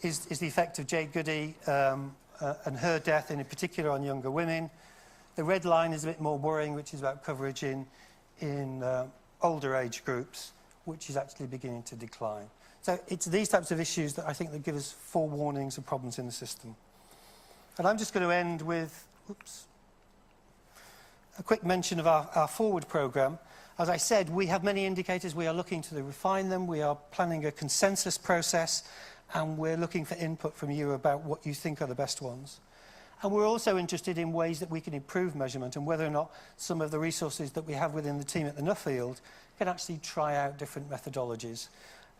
Speaker 4: Is the effect of Jade Goody and her death, and in particular on younger women. The red line is a bit more worrying, which is about coverage in older age groups, which is actually beginning to decline. So it's these types of issues that I think that give us forewarnings of problems in the system. And I'm just going to end with a quick mention of our forward programme. As I said, we have many indicators. We are looking to refine them. We are planning a consensus process, and we're looking for input from you about what you think are the best ones. And we're also interested in ways that we can improve measurement and whether or not some of the resources that we have within the team at the Nuffield can actually try out different methodologies,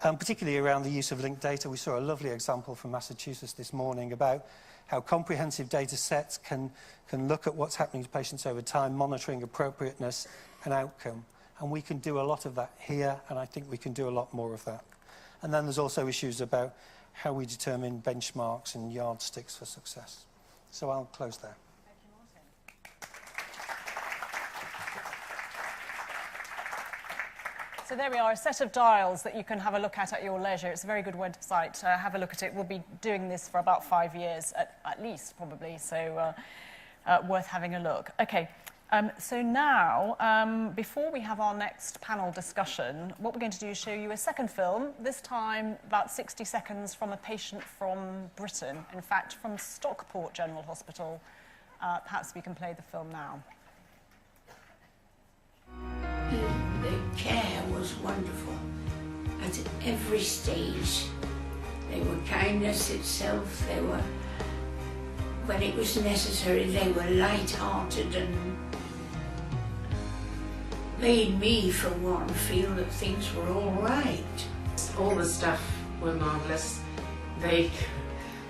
Speaker 4: particularly around the use of linked data. We saw a lovely example from Massachusetts this morning about how comprehensive data sets can look at what's happening to patients over time, monitoring appropriateness and outcome. And we can do a lot of that here, and I think we can do a lot more of that. And then there's also issues about how we determine benchmarks and yardsticks for success. So I'll close there.
Speaker 1: Thank you, Martin. So there we are, a set of dials that you can have a look at your leisure. It's a very good website. Have a look at it. We'll be doing this for about 5 years, at least, probably, so worth having a look. Okay. So now, before we have our next panel discussion, what we're going to do is show you a second film, this time about 60 seconds from a patient from Britain, in fact, from Stockport General Hospital. Perhaps we can play the film now.
Speaker 5: The care was wonderful at every stage. They were kindness itself, they were, when it was necessary, they were light-hearted and made me, for one, feel that things were all right.
Speaker 6: All the staff were marvellous. They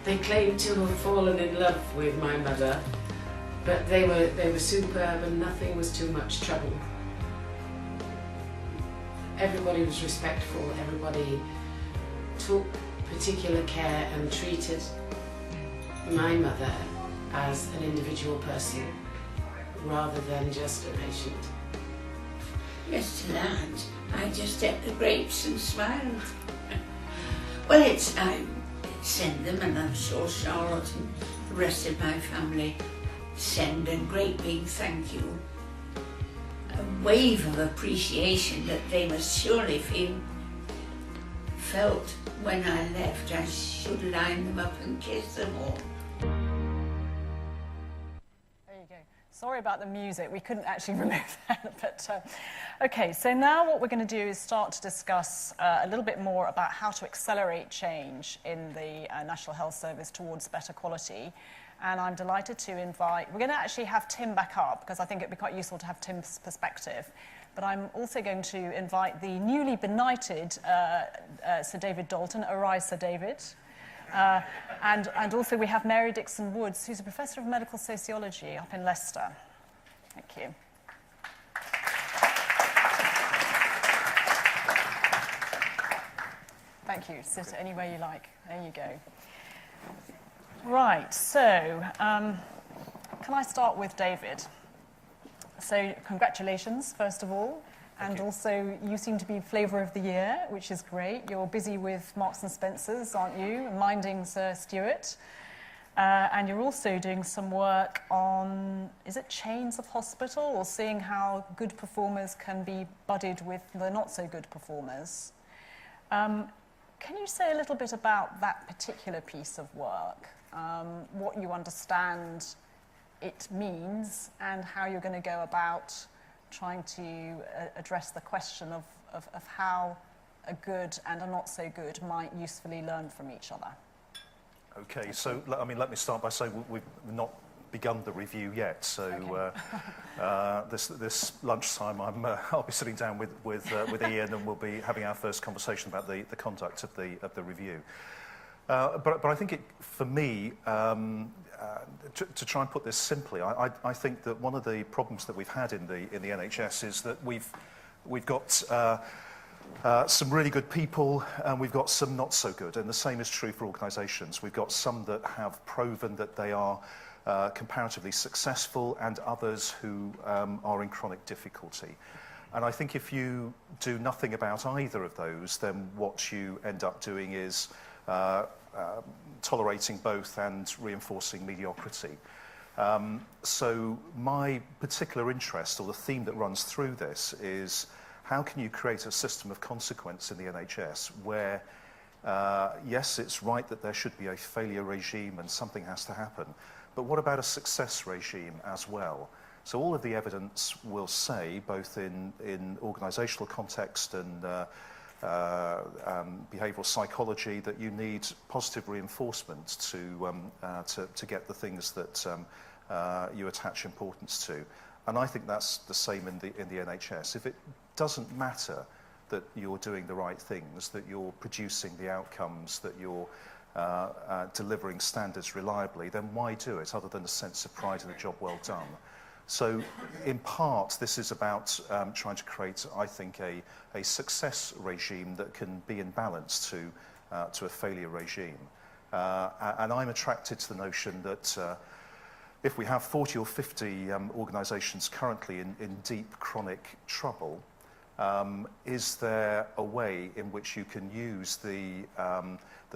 Speaker 6: claimed to have fallen in love with my mother, but they were superb and nothing was too much trouble. Everybody was respectful, everybody took particular care and treated my mother as an individual person rather than just a patient.
Speaker 5: Yes, to that, I just ate the grapes and smiled. Well, I send them, and I'm sure Charlotte and the rest of my family send a great big thank you. A wave of appreciation that they must surely felt when I left. I should line them up and kiss them all.
Speaker 1: Sorry about the music, we couldn't actually remove that, but okay, so now what we're going to do is start to discuss a little bit more about how to accelerate change in the National Health Service towards better quality. And I'm delighted to invite, we're going to actually have Tim back up because I think it'd be quite useful to have Tim's perspective. But I'm also going to invite the newly benighted Sir David Dalton. Arise, Sir David. And also we have Mary Dixon Woods, who's a professor of medical sociology up in Leicester. Thank you. Thank you. Sit anywhere you like. There you go. Right, so can I start with David? So congratulations, first of all. And also, you seem to be Flavour of the Year, which is great. You're busy with Marks and Spencer's, aren't you? Minding Sir Stuart. And you're also doing some work on, is it chains of hospital, or seeing how good performers can be buddied with the not so good performers. Can you say a little bit about that particular piece of work, what you understand it means, and how you're going to go about trying to address the question of how a good and a not so good might usefully learn from each other?
Speaker 7: Okay, so I mean, let me start by saying we've not begun the review yet. So this lunchtime, I'll be sitting down with Ian, and we'll be having our first conversation about the conduct of the review. But I think for me, to try and put this simply, I think that one of the problems that we've had in the NHS is that we've got some really good people, and we've got some not so good, and the same is true for organisations. We've got some that have proven that they are comparatively successful, and others who are in chronic difficulty. And I think if you do nothing about either of those, then what you end up doing is tolerating both and reinforcing mediocrity. So my particular interest, or the theme that runs through this, is how can you create a system of consequence in the NHS where, yes, it's right that there should be a failure regime and something has to happen, but what about a success regime as well? So all of the evidence will say, both in organisational context and behavioural psychology, that you need positive reinforcement to get the things that you attach importance to. And I think that's the same in the NHS. If it doesn't matter that you're doing the right things, that you're producing the outcomes, that you're delivering standards reliably, then why do it other than a sense of pride in a job well done? So in part, this is about trying to create, I think, a success regime that can be in balance to a failure regime. And I'm attracted to the notion that if we have 40 or 50 organisations currently in deep chronic trouble, is there a way in which you can use the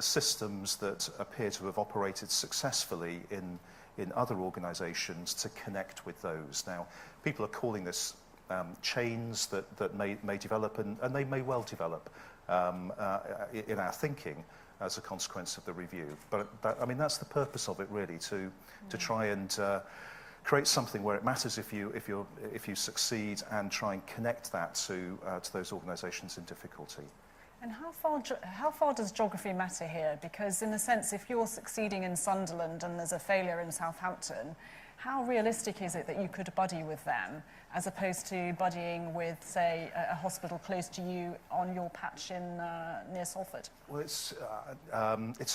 Speaker 7: systems that appear to have operated successfully in other organisations to connect with those? Now, people are calling this chains that may develop, and they may well develop in our thinking as a consequence of the review. But I mean, that's the purpose of it, really, to try and create something where it matters if you succeed, and try and connect that to those organisations in difficulty.
Speaker 1: And how far does geography matter here? Because in a sense, if you're succeeding in Sunderland and there's a failure in Southampton, how realistic is it that you could buddy with them, as opposed to buddying with, say, a hospital close to you on your patch near Salford?
Speaker 7: Well, it's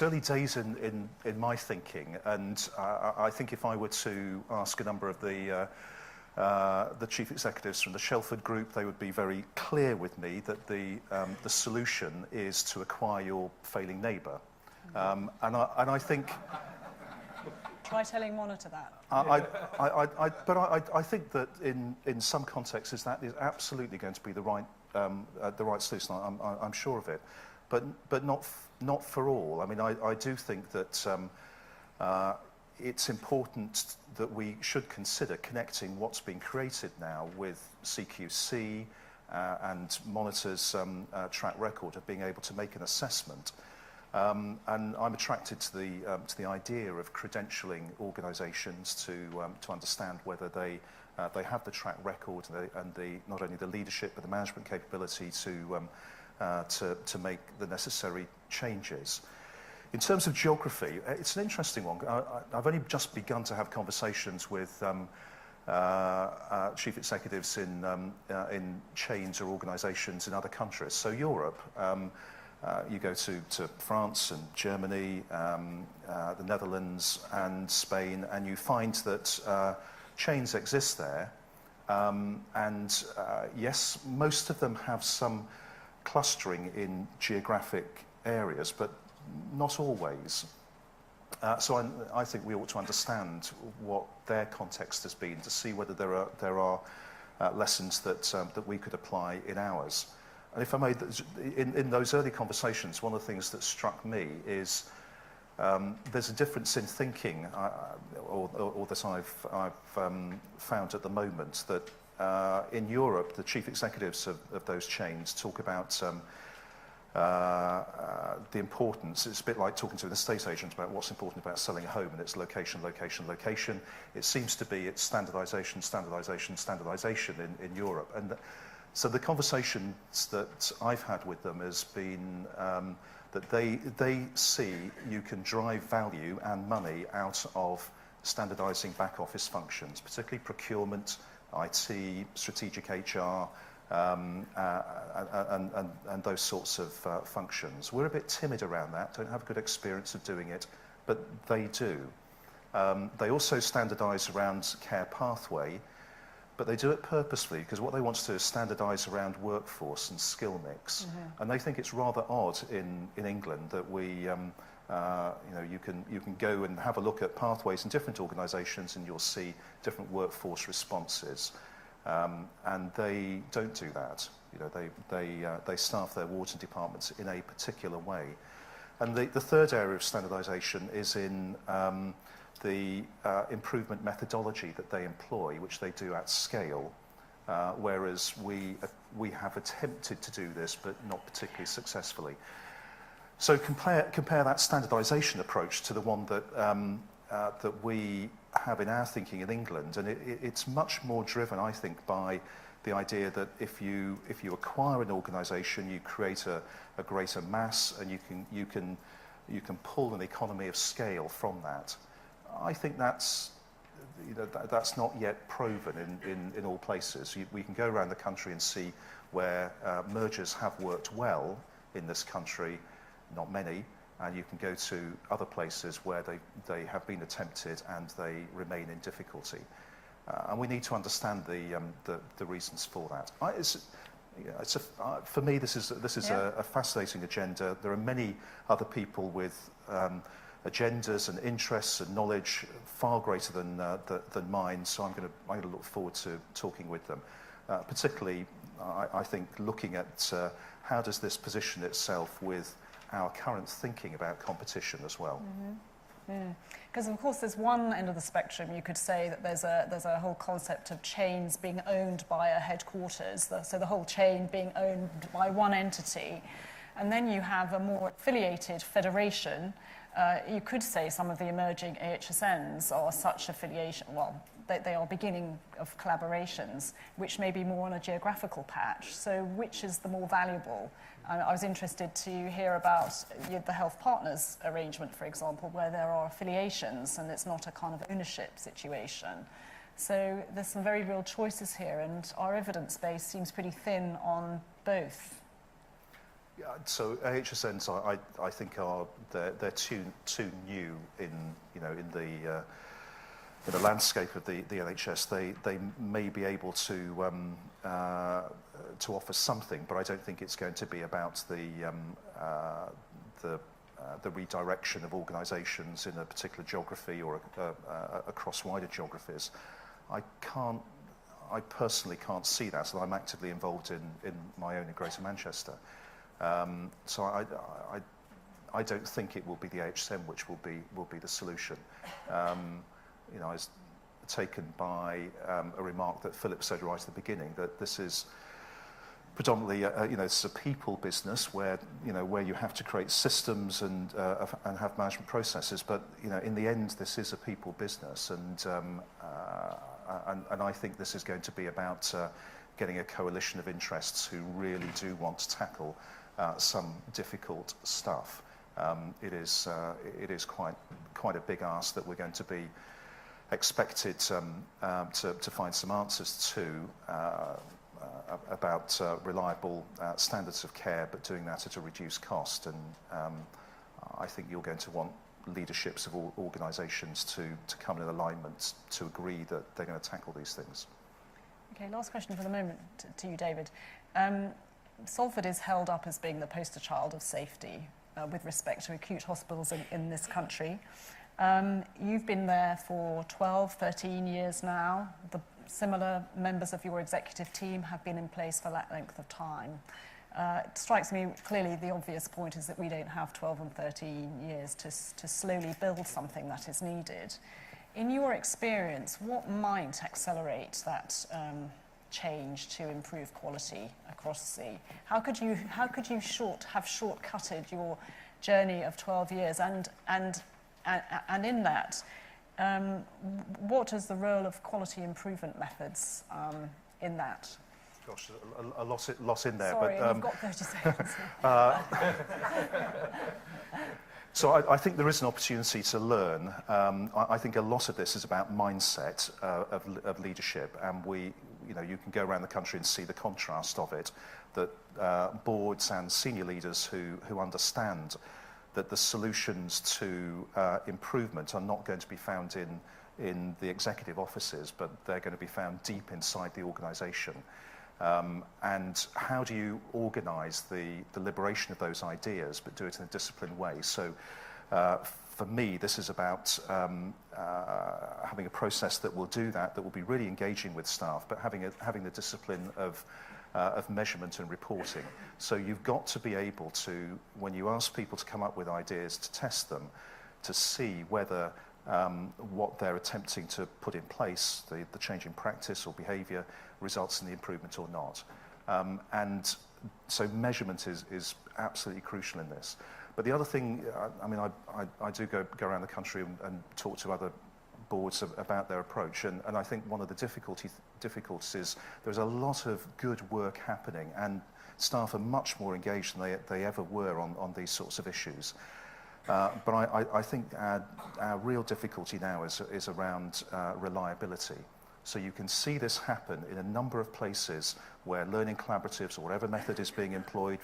Speaker 7: early days in my thinking, and I think if I were to ask a number of the chief executives from the Shelford Group, they would be very clear with me that the solution is to acquire your failing neighbour. And I think...
Speaker 1: Try telling Monitor that.
Speaker 7: But I think that in some contexts that is absolutely going to be the right solution. I'm sure of it, but not for all. I mean, I do think that it's important that we should consider connecting what's being created now with CQC and Monitor's track record of being able to make an assessment. And I'm attracted to the idea of credentialing organisations to understand whether they have the track record and not only the leadership but the management capability to make the necessary changes. In terms of geography, it's an interesting one. I've only just begun to have conversations with chief executives in chains or organisations in other countries. So Europe. You go to France and Germany, the Netherlands and Spain, and you find that chains exist there. Yes, most of them have some clustering in geographic areas, but not always. So I think we ought to understand what their context has been to see whether there are lessons that we could apply in ours. And if I may, in those early conversations, one of the things that struck me is There's a difference in thinking, or that I've found at the moment, that in Europe, the chief executives of those chains talk about the importance. It's a bit like talking to an estate agent about what's important about selling a home, and it's location, location, location. It seems to be it's standardization, standardization, standardization in Europe. And so the conversations that I've had with them has been that they see you can drive value and money out of standardizing back office functions, particularly procurement, IT, strategic HR, and those sorts of functions. We're a bit timid around that, don't have a good experience of doing it, but they do. They also standardise around care pathway, but they do it purposefully, because what they want to do is standardise around workforce and skill mix. Mm-hmm. And they think it's rather odd in England that we, you know, you can go and have a look at pathways in different organisations and you'll see different workforce responses. And they don't do that. You know, they staff their wards and departments in a particular way. And the third area of standardisation is in the improvement methodology that they employ, which they do at scale, whereas we have attempted to do this, but not particularly successfully. So compare that standardisation approach to the one that we have in our thinking in England, and it's much more driven, I think, by the idea that if you acquire an organisation, you create a greater mass, and you can pull an economy of scale from that. I think that's not yet proven in all places. We can go around the country and see where mergers have worked well in this country, not many, and you can go to other places where they have been attempted and they remain in difficulty. And we need to understand the reasons for that. For me, this is a fascinating agenda. There are many other people with agendas and interests and knowledge far greater than mine, so I'm going to look forward to talking with them. Particularly, I think, looking at how does this position itself with our current thinking about competition as well.
Speaker 1: Because of course there's one end of the spectrum. You could say that there's a whole concept of chains being owned by a headquarters, so the whole chain being owned by one entity, and then you have a more affiliated federation. You could say some of the emerging AHSNs are such affiliation. Well, they are beginning of collaborations, which may be more on a geographical patch. So which is the more valuable? I was interested to hear about the health partners arrangement, for example, where there are affiliations and it's not a kind of ownership situation. So there's some very real choices here, and our evidence base seems pretty thin on both.
Speaker 7: Yeah, so AHSNs, I think they're too new in the landscape of the NHS. They may be able to offer something, but I don't think it's going to be about the redirection of organisations in a particular geography or across wider geographies. I personally can't see that, and I'm actively involved in my own in Greater Manchester. So I don't think it will be the HSM which will be the solution. You know, I was taken by a remark that Philip said right at the beginning, that this is predominantly it's a people business where you have to create systems and have management processes, but in the end this is a people business, and I think this is going to be about getting a coalition of interests who really do want to tackle some difficult stuff. It is quite a big ask that we're going to be expected to find some answers to about reliable standards of care, but doing that at a reduced cost. And I think you're going to want leaderships of all organisations to come in alignment to agree that they're going to tackle these things.
Speaker 1: Okay, last question for the moment to you, David. Salford is held up as being the poster child of safety with respect to acute hospitals in this country. You've been there for 12, 13 years now. The similar members of your executive team have been in place for that length of time. It strikes me clearly the obvious point is that we don't have 12 and 13 years to slowly build something that is needed. In your experience, what might accelerate that change to improve quality across the? How could you have shortcutted your journey of 12 years and in that, what is the role of quality improvement methods in that?
Speaker 7: Gosh, a lot in there.
Speaker 1: Sorry,
Speaker 7: but,
Speaker 1: you've got 30 seconds.
Speaker 7: So I think there is an opportunity to learn. I think a lot of this is about mindset of leadership, and you can go around the country and see the contrast of it, that boards and senior leaders who understand that the solutions to improvement are not going to be found in the executive offices, but they're going to be found deep inside the organisation. And how do you organise the liberation of those ideas, but do it in a disciplined way? So for me, this is about having a process that will do that will be really engaging with staff, but having the discipline of measurement and reporting. So you've got to be able to, when you ask people to come up with ideas, to test them, to see whether what they're attempting to put in place, the change in practice or behaviour, results in the improvement or not. And so measurement is absolutely crucial in this. But the other thing, I do go around the country and talk to other boards about their approach, and I think one of the difficulties is there's a lot of good work happening, and staff are much more engaged than they ever were on these sorts of issues. But I think our real difficulty now is around reliability. So you can see this happen in a number of places where learning collaboratives or whatever method is being employed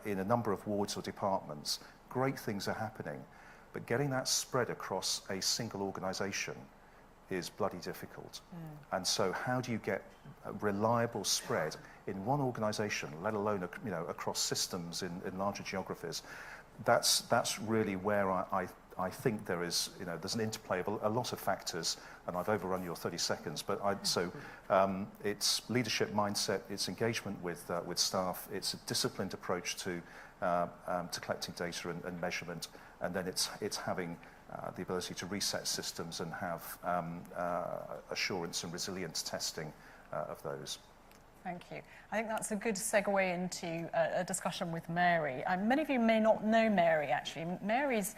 Speaker 7: in a number of wards or departments. Great things are happening, but getting that spread across a single organisation is bloody difficult. And so how do you get a reliable spread in one organisation, let alone across systems in larger geographies? That's really where I think there's an interplay of a lot of factors, and I've overrun your 30 seconds. But it's leadership mindset, it's engagement with staff, it's a disciplined approach to collecting data and measurement, and then it's having the ability to reset systems and have assurance and resilience testing of those.
Speaker 1: Thank you. I think that's a good segue into a discussion with Mary. Many of you may not know Mary, actually. Mary's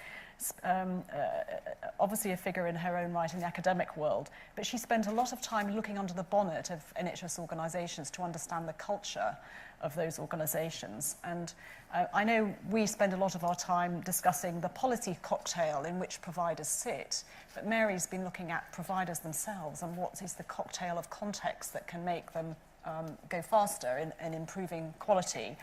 Speaker 1: obviously a figure in her own right in the academic world, but she spent a lot of time looking under the bonnet of NHS organisations to understand the culture of those organisations. And I know we spend a lot of our time discussing the policy cocktail in which providers sit, but Mary's been looking at providers themselves and what is the cocktail of context that can make them go faster in improving quality.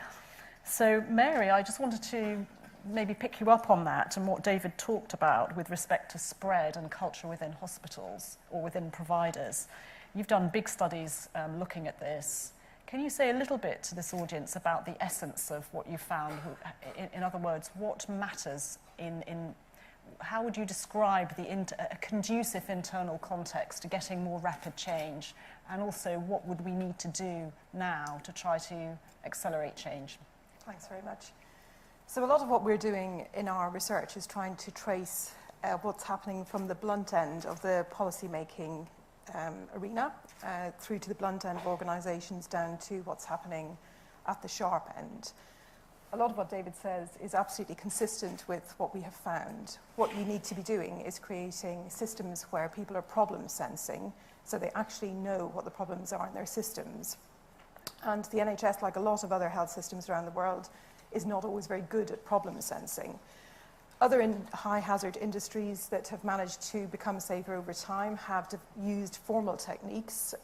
Speaker 1: So Mary, I just wanted to maybe pick you up on that and what David talked about with respect to spread and culture within hospitals or within providers. You've done big studies looking at this. Can you say a little bit to this audience about the essence of what you found? In other words, what matters in how would you describe a conducive internal context to getting more rapid change? And also, what would we need to do now to try to accelerate change?
Speaker 8: Thanks very much. So a lot of what we're doing in our research is trying to trace what's happening from the blunt end of the policy-making arena through to the blunt end of organisations down to what's happening at the sharp end. A lot of what David says is absolutely consistent with what we have found. What you need to be doing is creating systems where people are problem sensing, so they actually know what the problems are in their systems. And the NHS, like a lot of other health systems around the world, is not always very good at problem sensing. Other high-hazard industries that have managed to become safer over time have used formal techniques,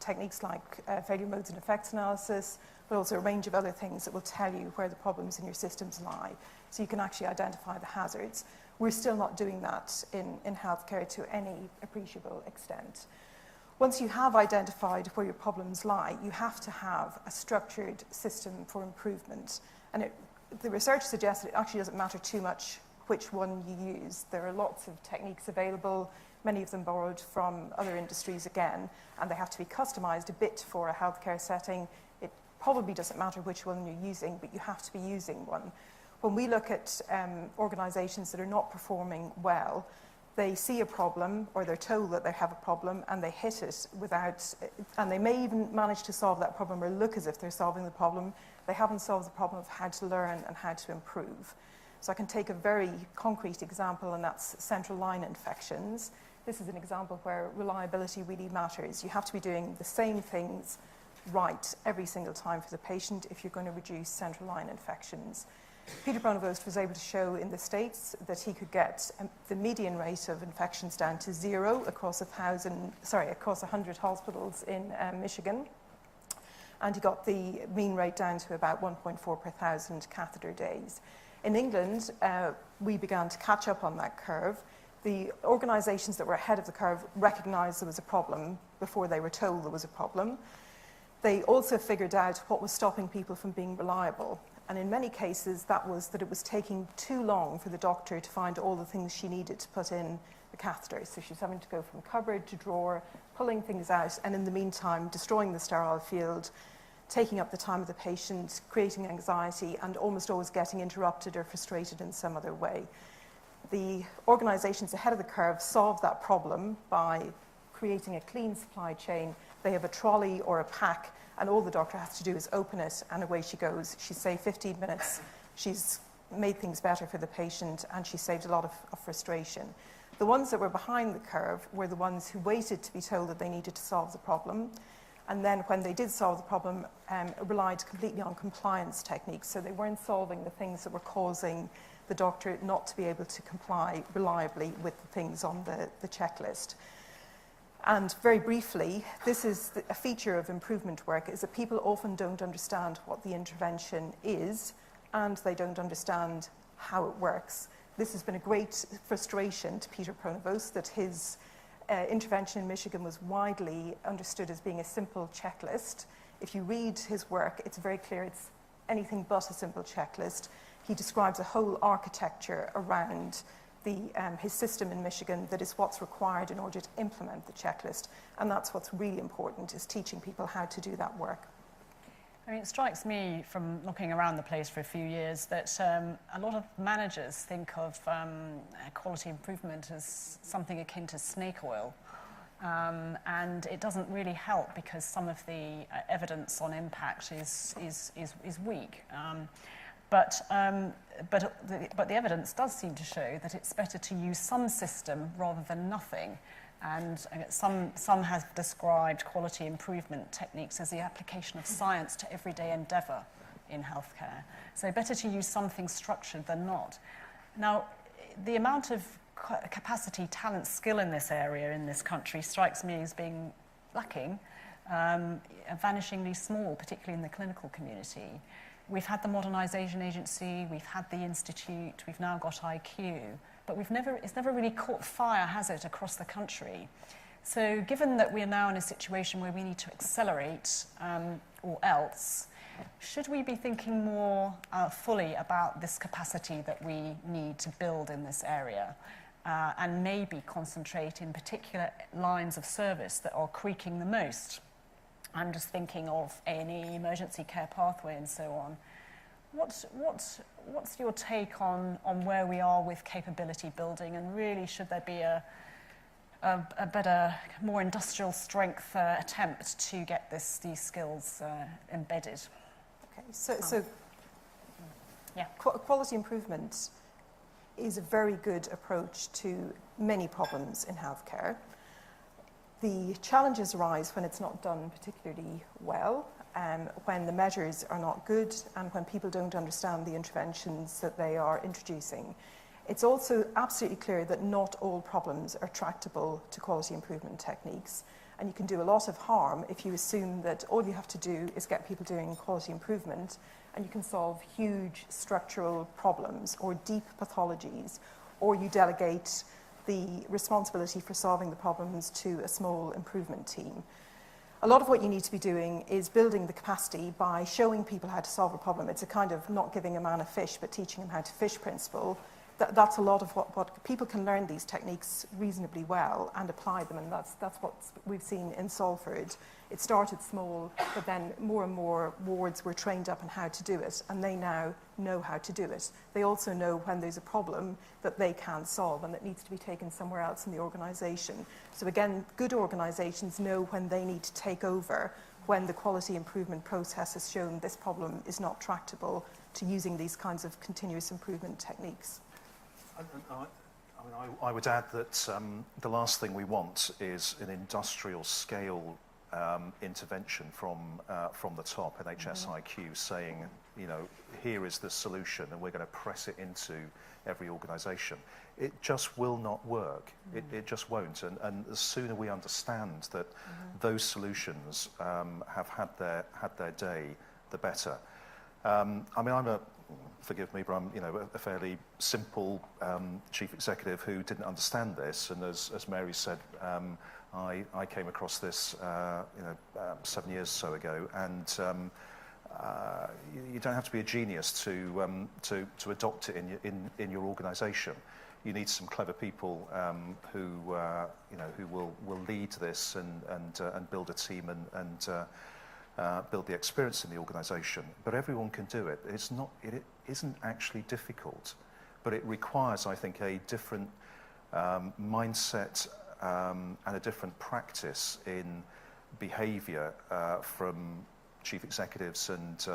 Speaker 8: techniques like failure modes and effects analysis, but also a range of other things that will tell you where the problems in your systems lie, so you can actually identify the hazards. We're still not doing that in healthcare to any appreciable extent. Once you have identified where your problems lie, you have to have a structured system for improvement. And the research suggests that it actually doesn't matter too much which one you use. There are lots of techniques available, many of them borrowed from other industries again, and they have to be customized a bit for a healthcare setting. probably doesn't matter which one you're using, but you have to be using one. When we look at organisations that are not performing well, they see a problem, or they're told that they have a problem, and they hit it and they may even manage to solve that problem or look as if they're solving the problem. They haven't solved the problem of how to learn and how to improve. So I can take a very concrete example, and that's central line infections. This is an example where reliability really matters. You have to be doing the same things right every single time for the patient if you're going to reduce central line infections. Peter Pronovost was able to show in the States that he could get the median rate of infections down to 0 across 100 hospitals in Michigan. And he got the mean rate down to about 1.4 per 1,000 catheter days. In England, we began to catch up on that curve. The organisations that were ahead of the curve recognised there was a problem before they were told there was a problem. They also figured out what was stopping people from being reliable. And in many cases, that was that it was taking too long for the doctor to find all the things she needed to put in the catheter. So she was having to go from cupboard to drawer, pulling things out, and in the meantime, destroying the sterile field, taking up the time of the patient, creating anxiety, and almost always getting interrupted or frustrated in some other way. The organisations ahead of the curve solved that problem by creating a clean supply chain. They have a trolley or a pack, and all the doctor has to do is open it, and away she goes. She's saved 15 minutes. She's made things better for the patient, and she saved a lot of frustration. The ones that were behind the curve were the ones who waited to be told that they needed to solve the problem, and then when they did solve the problem, relied completely on compliance techniques. So they weren't solving the things that were causing the doctor not to be able to comply reliably with the things on the checklist. And very briefly, this is a feature of improvement work, is that people often don't understand what the intervention is, and they don't understand how it works. This has been a great frustration to Peter Pronovost, that his intervention in Michigan was widely understood as being a simple checklist. If you read his work, it's very clear it's anything but a simple checklist. He describes a whole architecture around his system in Michigan that is what's required in order to implement the checklist. And that's what's really important, is teaching people how to do that work.
Speaker 1: I mean, it strikes me from looking around the place for a few years that a lot of managers think of quality improvement as something akin to snake oil. And it doesn't really help because some of the evidence on impact is weak. But the evidence does seem to show that it's better to use some system rather than nothing. And some have described quality improvement techniques as the application of science to everyday endeavour in healthcare. So better to use something structured than not. Now, the amount of capacity, talent, skill in this area in this country strikes me as being lacking, vanishingly small, particularly in the clinical community. We've had the Modernisation Agency, we've had the Institute, we've now got IQ, but it's never really caught fire, has it, across the country? So given that we are now in a situation where we need to accelerate, or else, should we be thinking more fully about this capacity that we need to build in this area, and maybe concentrate in particular lines of service that are creaking the most? I'm just thinking of A&E, emergency care pathway, and so on. What's your take on where we are with capability building, and really should there be a better, more industrial strength attempt to get these skills embedded?
Speaker 8: Okay, so
Speaker 1: yeah.
Speaker 8: Quality improvement is a very good approach to many problems in healthcare. The challenges arise when it's not done particularly well, when the measures are not good, and when people don't understand the interventions that they are introducing. It's also absolutely clear that not all problems are tractable to quality improvement techniques, and you can do a lot of harm if you assume that all you have to do is get people doing quality improvement, and you can solve huge structural problems or deep pathologies, or you delegate the responsibility for solving the problems to a small improvement team. A lot of what you need to be doing is building the capacity by showing people how to solve a problem. It's a kind of not giving a man a fish, but teaching him how to fish principle. that's a lot of what people can learn these techniques reasonably well and apply them, and that's what we've seen in Salford. It started small, but then more and more wards were trained up on how to do it, and they now know how to do it. They also know when there's a problem that they can't solve and that needs to be taken somewhere else in the organisation. So again, good organisations know when they need to take over, when the quality improvement process has shown this problem is not tractable, to using these kinds of continuous improvement techniques.
Speaker 7: I would add that the last thing we want is an industrial scale intervention from the top, NHS IQ, saying, you know, here is the solution and we're going to press it into every organisation. It just will not work. It just won't. And the sooner we understand that those solutions have had their day, the better. I mean, forgive me, but I'm, you know, a fairly simple chief executive who didn't understand this, and as Mary said, I came across this, 7 years or so ago, and you don't have to be a genius to adopt it in your organisation. You need some clever people who will lead this and build a team and build the experience in the organisation. But everyone can do it. It isn't actually difficult, but it requires, I think, a different mindset and a different practice in behaviour from chief executives and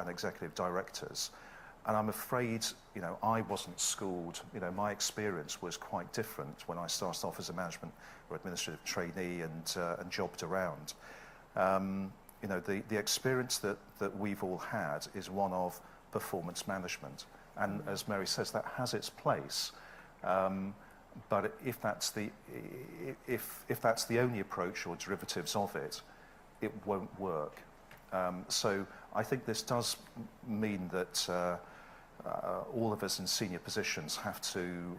Speaker 7: executive directors. And I'm afraid, you know, I wasn't schooled. You know, my experience was quite different when I started off as a management or administrative trainee and jobbed around. You know, the experience that we've all had is one of performance management. And as Mary says, that has its place. But if that's the only approach or derivatives of it, it won't work. So I think this does mean that all of us in senior positions have to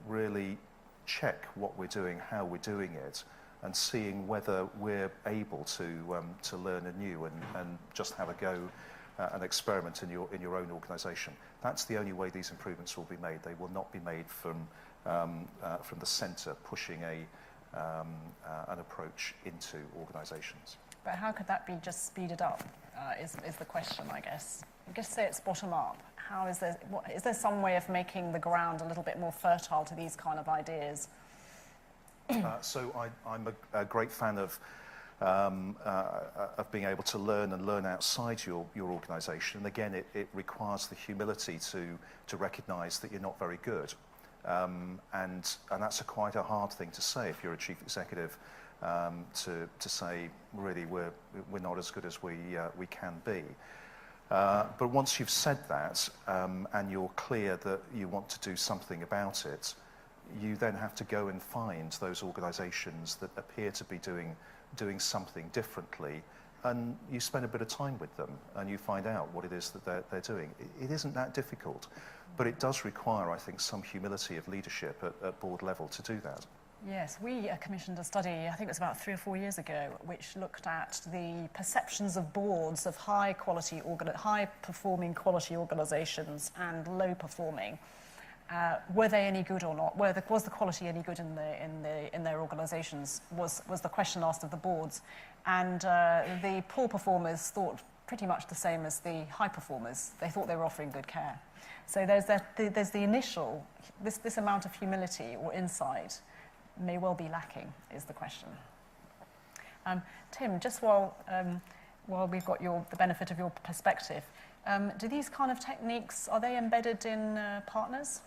Speaker 7: really check what we're doing, how we're doing it, and seeing whether we're able to learn anew and just have a go, an experiment in your own organisation. That's the only way these improvements will be made. They will not be made from the centre pushing an approach into organisations.
Speaker 1: But how could that be just speeded up, is the question, I guess. Just say it's bottom up. How is there some way of making the ground a little bit more fertile to these kind of ideas?
Speaker 7: So I'm a great fan of being able to learn outside your organisation. And again, it requires the humility to recognise that you're not very good. And that's quite a hard thing to say if you're a chief executive, to say, really, we're not as good as we can be. But once you've said that, and you're clear that you want to do something about it, you then have to go and find those organisations that appear to be doing something differently, and you spend a bit of time with them and you find out what it is that they're doing. It isn't that difficult, but it does require, I think, some humility of leadership at board level to do that.
Speaker 1: Yes, we commissioned a study, I think it was about 3 or 4 years ago, which looked at the perceptions of boards of high-performing quality organisations and low-performing. Were they any good or not? Was the quality any good in their organisations? Was the question asked of the boards, and the poor performers thought pretty much the same as the high performers. They thought they were offering good care. So there's the initial this amount of humility or insight may well be lacking, is the question. Tim, just while we've got the benefit of your perspective, do these kind of techniques, are they embedded in partners?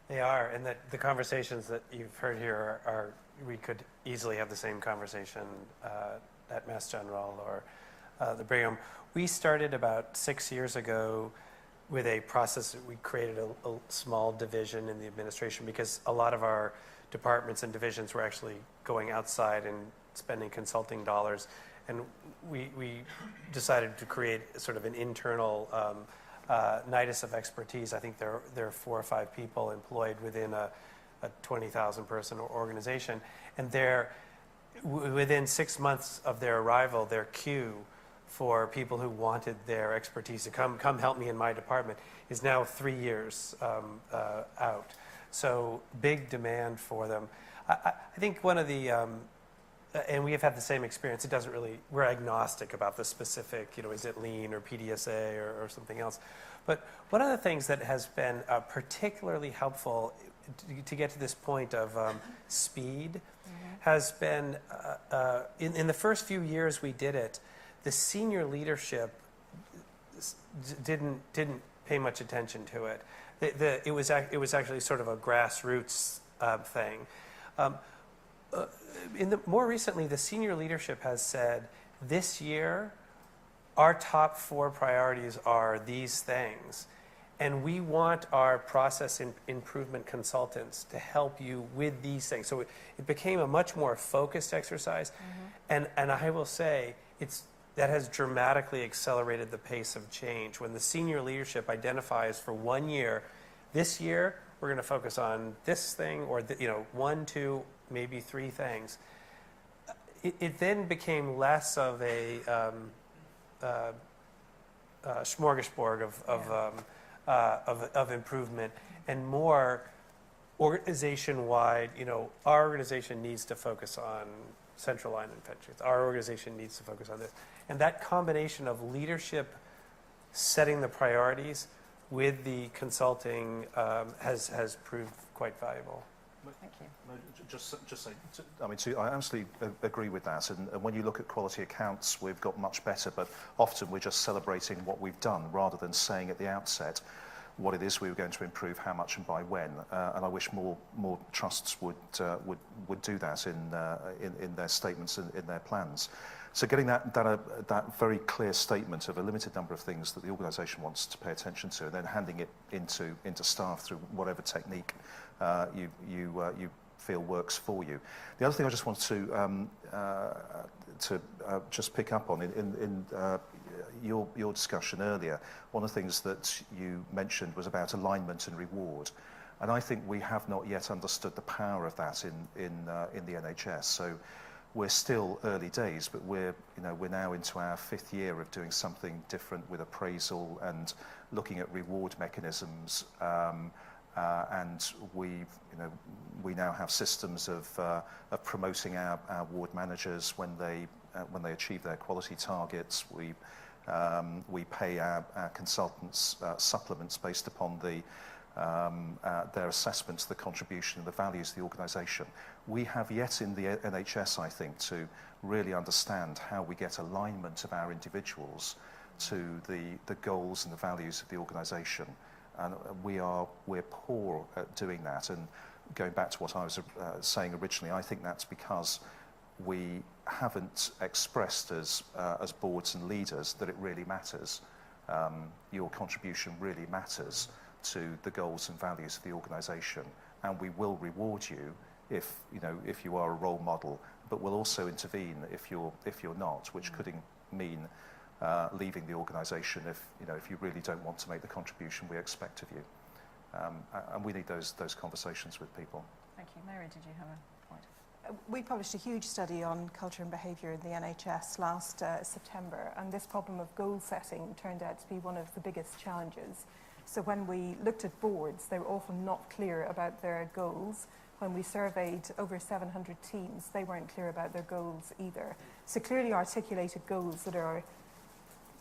Speaker 3: They are, and the conversations that you've heard here are we could easily have the same conversation at Mass General or the Brigham. We started about 6 years ago with a process that we created a small division in the administration, because a lot of our departments and divisions were actually going outside and spending consulting dollars, and we decided to create sort of an internal nidus of expertise. I think there are 4 or 5 people employed within a 20,000 person organization, and within 6 months of their arrival, their queue for people who wanted their expertise to come help me in my department is now 3 years out. So big demand for them. I think one of the, and we have had the same experience, it doesn't really, we're agnostic about the specific, is it lean or PDSA or something else. But one of the things that has been particularly helpful to get to this point of speed has been, in the first few years we did it, the senior leadership didn't pay much attention to it. It was actually sort of a grassroots thing. More recently, the senior leadership has said, this year, our top 4 priorities are these things, and we want our process improvement consultants to help you with these things. So it became a much more focused exercise, and I will say that has dramatically accelerated the pace of change. When the senior leadership identifies for 1 year, this year we're going to focus on this thing, or 1, 2, maybe 3 things. It then became less of a smorgasbord of improvement, and more organization-wide. Our organization needs to focus on central line infections. Our organization needs to focus on this. And that combination of leadership setting the priorities with the consulting has proved quite valuable.
Speaker 1: Thank you.
Speaker 7: Just say, I absolutely agree with that. And when you look at quality accounts, we've got much better, but often we're just celebrating what we've done rather than saying at the outset what it is we were going to improve, how much, and by when. And I wish more trusts would do that in their statements and in their plans. So getting that very clear statement of a limited number of things that the organisation wants to pay attention to, and then handing it into staff through whatever technique you feel works for you. The other thing I just want to just pick up on in your discussion earlier, one of the things that you mentioned was about alignment and reward, and I think we have not yet understood the power of that in the NHS. So we're still early days, but we're now into our 5th year of doing something different with appraisal and looking at reward mechanisms. And we now have systems of promoting our ward managers when they achieve their quality targets. We pay our consultants supplements based upon their assessments, the contribution and the values of the organisation. We have yet in the NHS, I think, to really understand how we get alignment of our individuals to the goals and the values of the organisation. And we're poor at doing that. And going back to what I was saying originally, I think that's because we haven't expressed as boards and leaders that it really matters. Your contribution really matters to the goals and values of the organisation, and we will reward you if you are a role model, but we'll also intervene if you're not, which could mean leaving the organisation if you really don't want to make the contribution we expect of you. And we need those conversations with people.
Speaker 1: Thank you. Mary, did you have a point?
Speaker 8: We published a huge study on culture and behaviour in the NHS last September, and this problem of goal setting turned out to be one of the biggest challenges. So when we looked at boards, they were often not clear about their goals. When we surveyed over 700 teams, they weren't clear about their goals either. So clearly articulated goals that are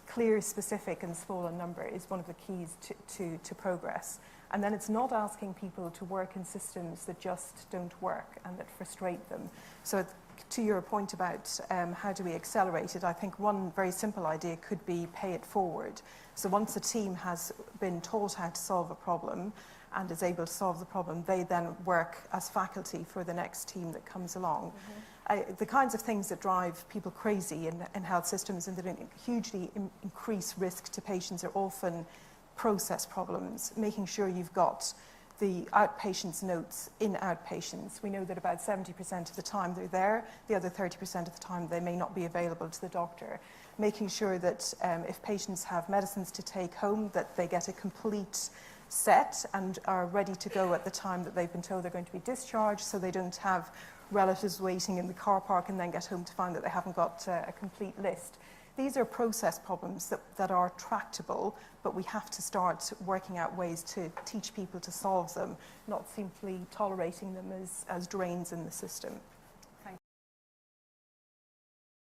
Speaker 8: clear, specific and small in number is one of the keys to progress. And then it's not asking people to work in systems that just don't work and that frustrate them. So to your point about how do we accelerate it, I think one very simple idea could be pay it forward. So once a team has been taught how to solve a problem and is able to solve the problem, they then work as faculty for the next team that comes along. The kinds of things that drive people crazy in health systems and that hugely increase risk to patients are often process problems, making sure you've got the outpatients' notes in outpatients. We know that about 70% of the time they're there, the other 30% of the time they may not be available to the doctor. Making sure that if patients have medicines to take home, that they get a complete set and are ready to go at the time that they've been told they're going to be discharged, so they don't have relatives waiting in the car park and then get home to find that they haven't got a complete list. These are process problems that are tractable, but we have to start working out ways to teach people to solve them, not simply tolerating them as drains in the system.